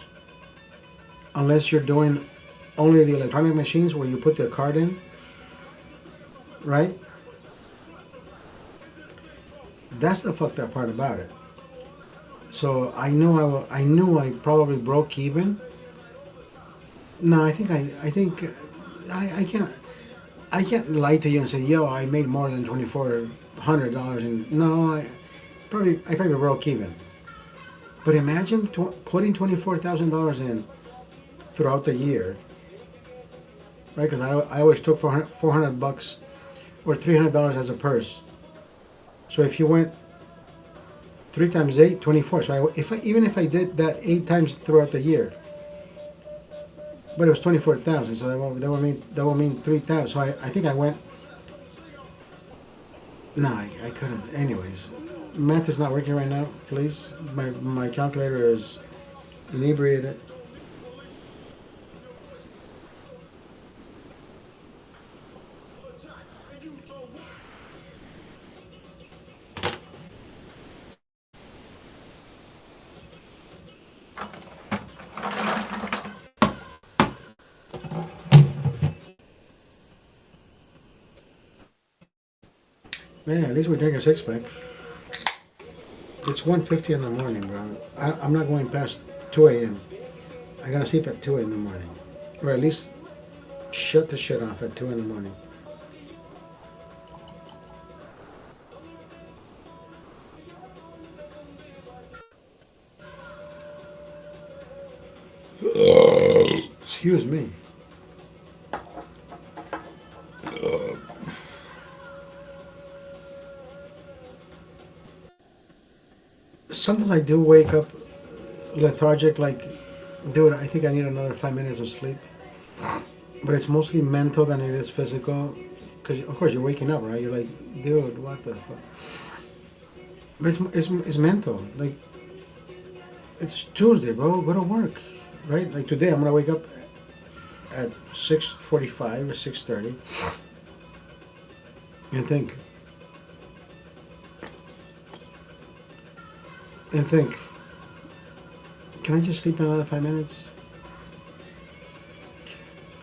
unless you're doing only the electronic machines where you put the card in, right? That's the fucked up part about it. So I knew I probably broke even. No, I think I can't lie to you and say, yo, I made more than $2,400, and no, I probably broke even. But imagine putting $24,000 in throughout the year, right? Because I always took 400 bucks or $300 as a purse. So if you went 3 times 8, 24. So even if I did that 8 times throughout the year, but it was 24,000. So that will mean 3,000. So I think I went. No, I couldn't. Anyways, math is not working right now. Please, my calculator is inebriated. Man, at least we drink a 6 pack. It's 1:50 in the morning, bro. I'm not going past 2 a.m. I gotta sleep at 2 in the morning, or at least shut the shit off at 2 in the morning. Excuse me. Sometimes I do wake up lethargic, like, dude, I think I need another 5 minutes of sleep. But it's mostly mental than it is physical. Because, of course, you're waking up, right? You're like, dude, what the fuck? But it's mental. Like, it's Tuesday, bro. Go to work, right? Like today, I'm going to wake up at 6:45 or 6:30 and think, can I just sleep another 5 minutes?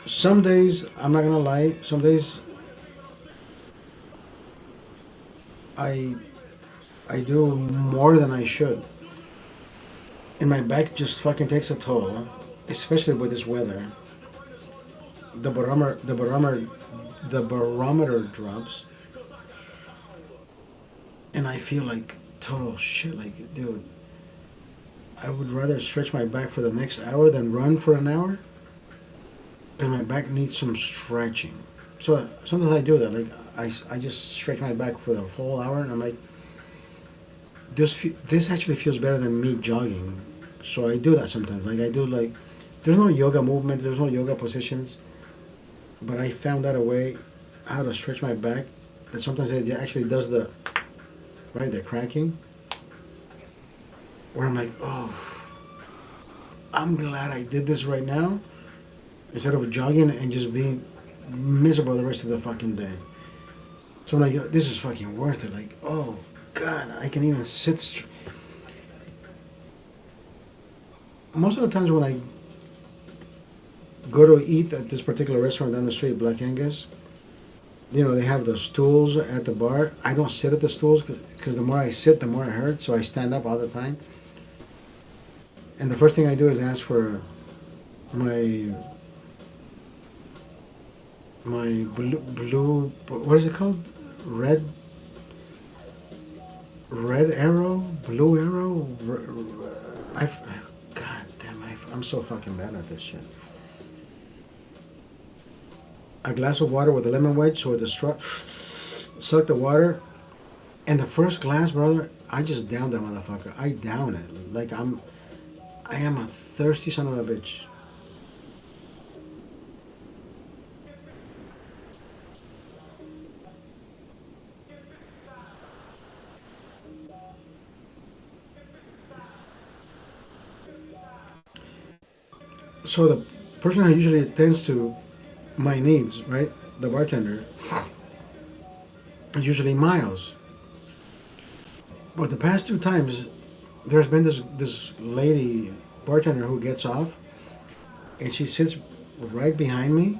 Some days, I'm not gonna lie, some days I I do more than I should. And my back just fucking takes a toll, especially with this weather. The barometer drops, and I feel like total shit. Like, dude, I would rather stretch my back for the next hour than run for an hour, because my back needs some stretching. So sometimes I do that. Like, I just stretch my back for the full hour, and I'm like, this actually feels better than me jogging. So I do that sometimes. Like I do like, there's no yoga movement, there's no yoga positions, but I found out a way how to stretch my back that sometimes it actually does the cracking. Where I'm like, oh, I'm glad I did this right now instead of jogging and just being miserable the rest of the fucking day. So I'm like, yo, this is fucking worth it. Like, oh God, I can even sit. Most of the times when I go to eat at this particular restaurant down the street, Black Angus, they have the stools at the bar. I don't sit at the stools because the more I sit, the more it hurts. So I stand up all the time. And the first thing I do is ask for my blue, what is it called? Red arrow, blue arrow. God damn, I'm so fucking bad at this shit. A glass of water with a lemon wedge, so with the straw, suck the water, and the first glass, brother, I just down that motherfucker. I down it like I am a thirsty son of a bitch. So the person who usually attends to my needs, right, the bartender, is usually Miles. But the past two times, there's been this lady bartender who gets off, and she sits right behind me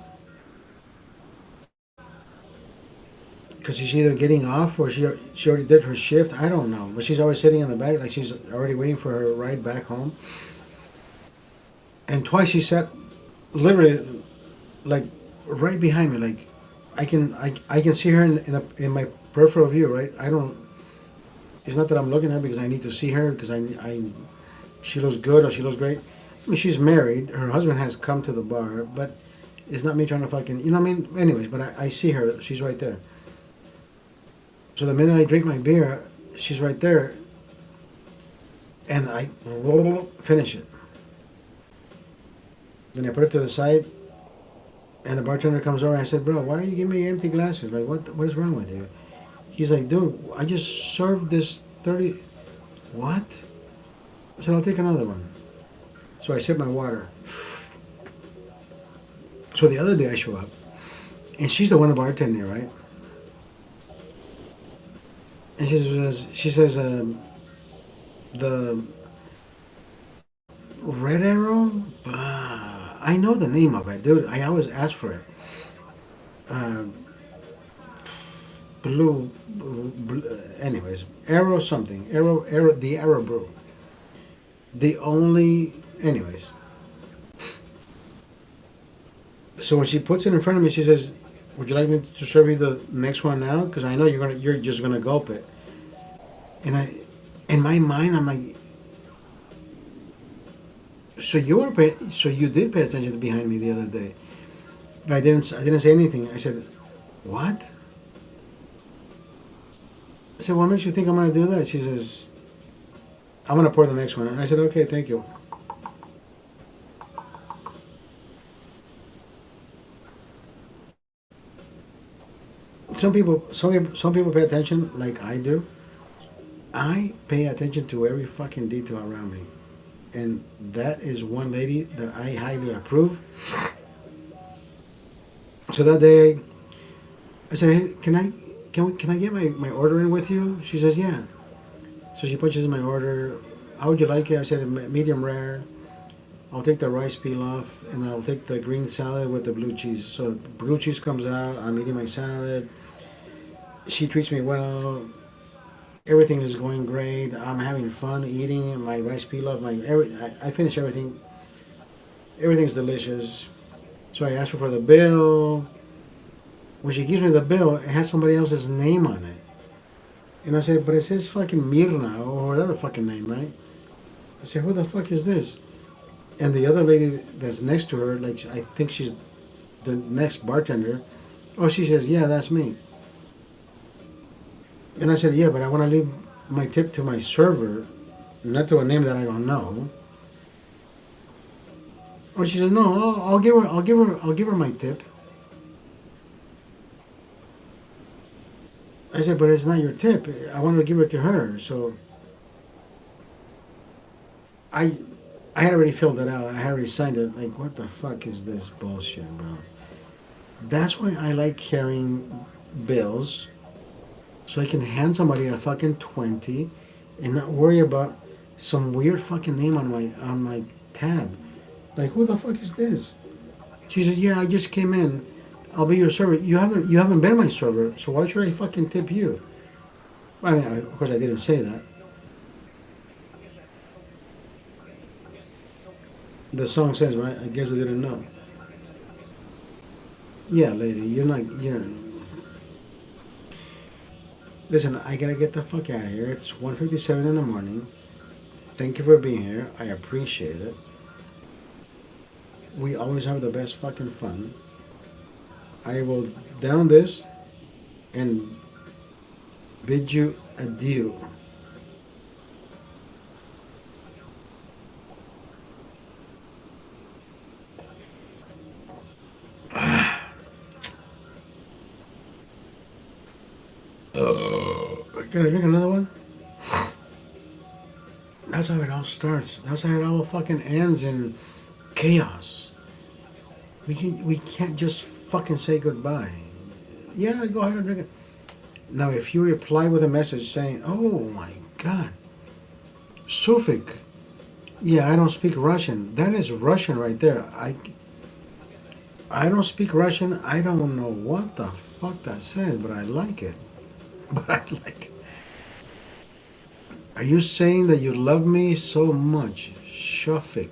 because she's either getting off or she already did her shift. I don't know, but she's always sitting in the back like she's already waiting for her ride back home. And twice she sat literally like right behind me, like I can see her in my peripheral view, right? I don't. It's not that I'm looking at her because I need to see her because I she looks good or she looks great. I mean, she's married. Her husband has come to the bar, but it's not me trying to fucking, you know what I mean? Anyways, but I see her. She's right there. So the minute I drink my beer, she's right there, and I finish it. Then I put it to the side, and the bartender comes over. And I said, "Bro, why are you giving me empty glasses? Like, what is wrong with you?" He's like, "Dude, I just served this 30. What?" I said, "I'll take another one." So I sip my water. So the other day I show up, and she's the one bartending, right? And she says, the Red Arrow. I know the name of it, dude. I always ask for it. Uh, anyways, Arrow something. Arrow. The Arrow Brew. The only. Anyways. So when she puts it in front of me, she says, "Would you like me to serve you the next one now? Because I know you're just gonna gulp it." And in my mind, I'm like, so you did pay attention to behind me the other day, but I didn't say anything. I said, "What?" I said, "What makes you think I'm gonna do that?" She says, "I'm gonna pour the next one." I said, "Okay, thank you." Some people pay attention like I do. I pay attention to every fucking detail around me, and that is one lady that I highly approve. So that day, I said, "Hey, can I get my order in with you?" She says, "Yeah." So she punches in my order. "How would you like it?" I said, "Medium rare. I'll take the rice pilaf, and I'll take the green salad with the blue cheese." So blue cheese comes out. I'm eating my salad. She treats me well. Everything is going great. I'm having fun eating my rice pilaf. I finish everything. Everything's delicious. So I asked her for the bill. When she gives me the bill, it has somebody else's name on it. And I said, "But it says fucking Mirna or whatever fucking name, right?" I said, "Who the fuck is this?" And the other lady that's next to her, like I think she's the next bartender. Oh, she says, "Yeah, that's me." And I said, "Yeah, but I want to leave my tip to my server, not to a name that I don't know. Oh, she said, no, I'll give her my tip. I said, but it's not your tip. I wanted to give it to her, so I, I had already filled it out. I had already signed it. Like, what the fuck is this bullshit, bro? That's why I like carrying bills, so I can hand somebody a fucking 20, and not worry about some weird fucking name on my tab. Like, who the fuck is this? She said, yeah, I just came in. I'll be your server. You haven't been my server, so why should I fucking tip you? I mean, of course I didn't say that. The song says, right? I guess I didn't know. Yeah, lady, you're. Listen, I gotta get the fuck out of here. It's 1:57 in the morning. Thank you for being here. I appreciate it. We always have the best fucking fun. I will down this and bid you adieu. Can I drink another one? That's how it all starts. That's how it all fucking ends in chaos. We can't just fucking say goodbye. Yeah, go ahead and drink it. Now, if you reply with a message saying, "Oh my God, Sufik," yeah, I don't speak Russian. That is Russian right there. I don't speak Russian. I don't know what the fuck that says, but I like it. But I like it. Are you saying that you love me so much, Shufik?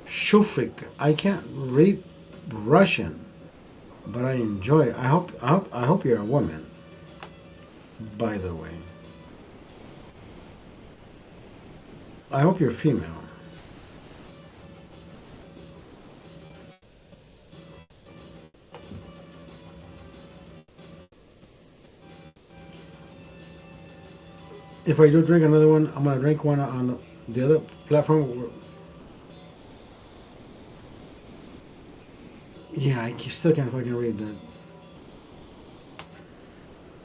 Shufik. I can't read Russian, but I enjoy it. I hope you're a woman. By the way, I hope you're female. If I do drink another one, I'm gonna drink one on the other platform. Yeah, still can't fucking read that.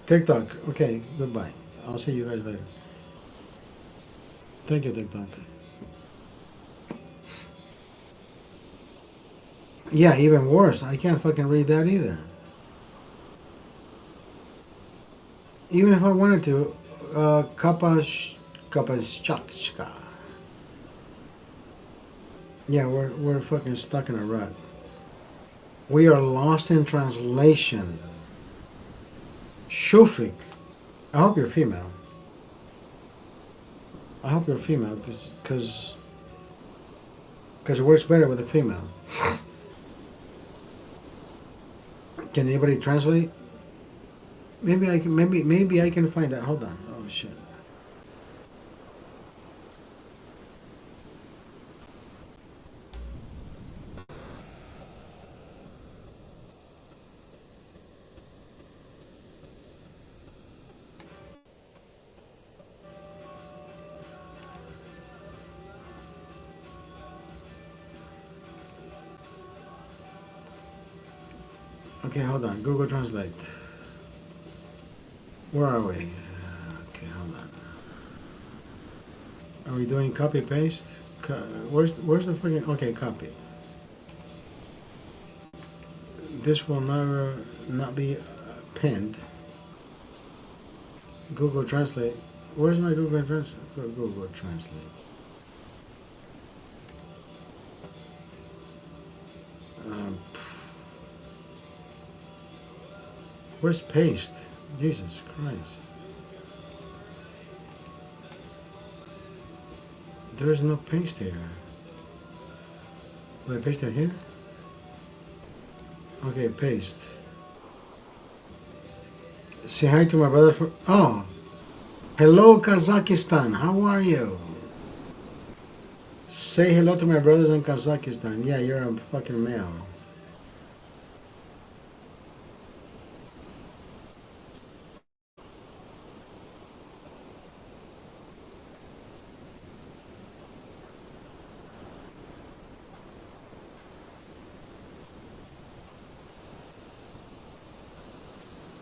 TikTok. Okay, goodbye. I'll see you guys later. Thank you, TikTok. Yeah, even worse. I can't fucking read that either. Even if I wanted to, kapashchakchka. Yeah, we're fucking stuck in a rut. We are lost in translation. Shufik. I hope you're female. I hope you're female because it works better with a female. Can anybody translate? Maybe I can find out. Hold on. Oh shit. Okay, hold on. Google Translate. Where are we? Okay, hold on. Are we doing copy paste? Where's the freaking? Okay, copy. This will never not be pinned. Google Translate. Where's my Google Translate? Google Translate. Um, where's paste? Jesus Christ. There's no paste here. Will I paste it here? Okay, paste. Say hi to my brother for. Oh! Hello, Kazakhstan. How are you? Say hello to my brothers in Kazakhstan. Yeah, you're a fucking male.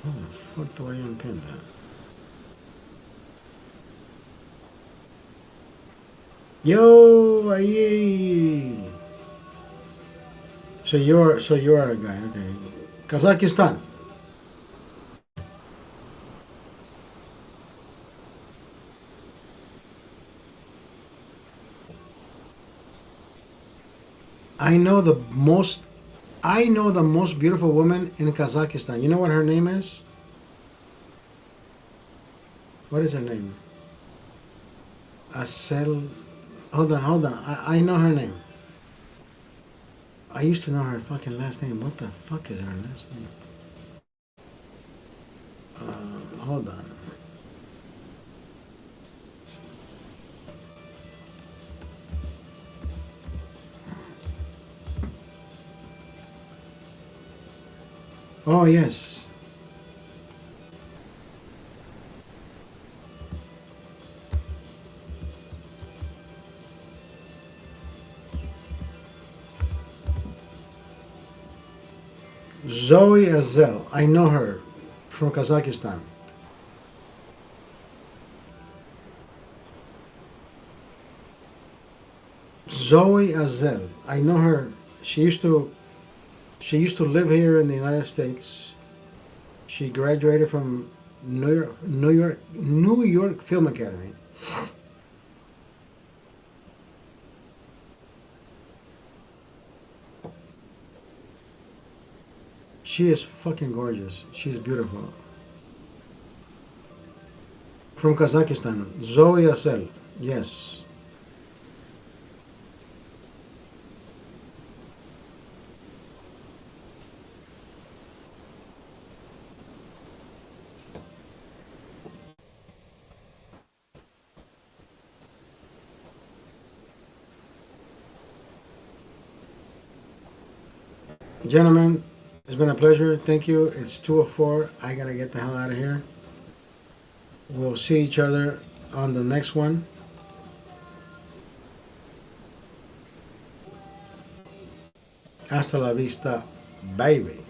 How the fuck do I unpin that? Yo, ahí. So you're a guy, okay. Kazakhstan. I know the most I know the most beautiful woman in Kazakhstan. You know what her name is? What is her name? Asel. Hold on. I know her name. I used to know her fucking last name. What the fuck is her last name? Hold on. Oh yes, Zoe Azel. I know her from Kazakhstan. Zoe Azel. I know her. She used to she used to live here in the United States. She graduated from New York Film Academy. She is fucking gorgeous. She's beautiful. From Kazakhstan. Zoe Azel. Yes. Gentlemen, it's been a pleasure. Thank you. It's 2:04. I gotta get the hell out of here. We'll see each other on the next one. Hasta la vista, baby.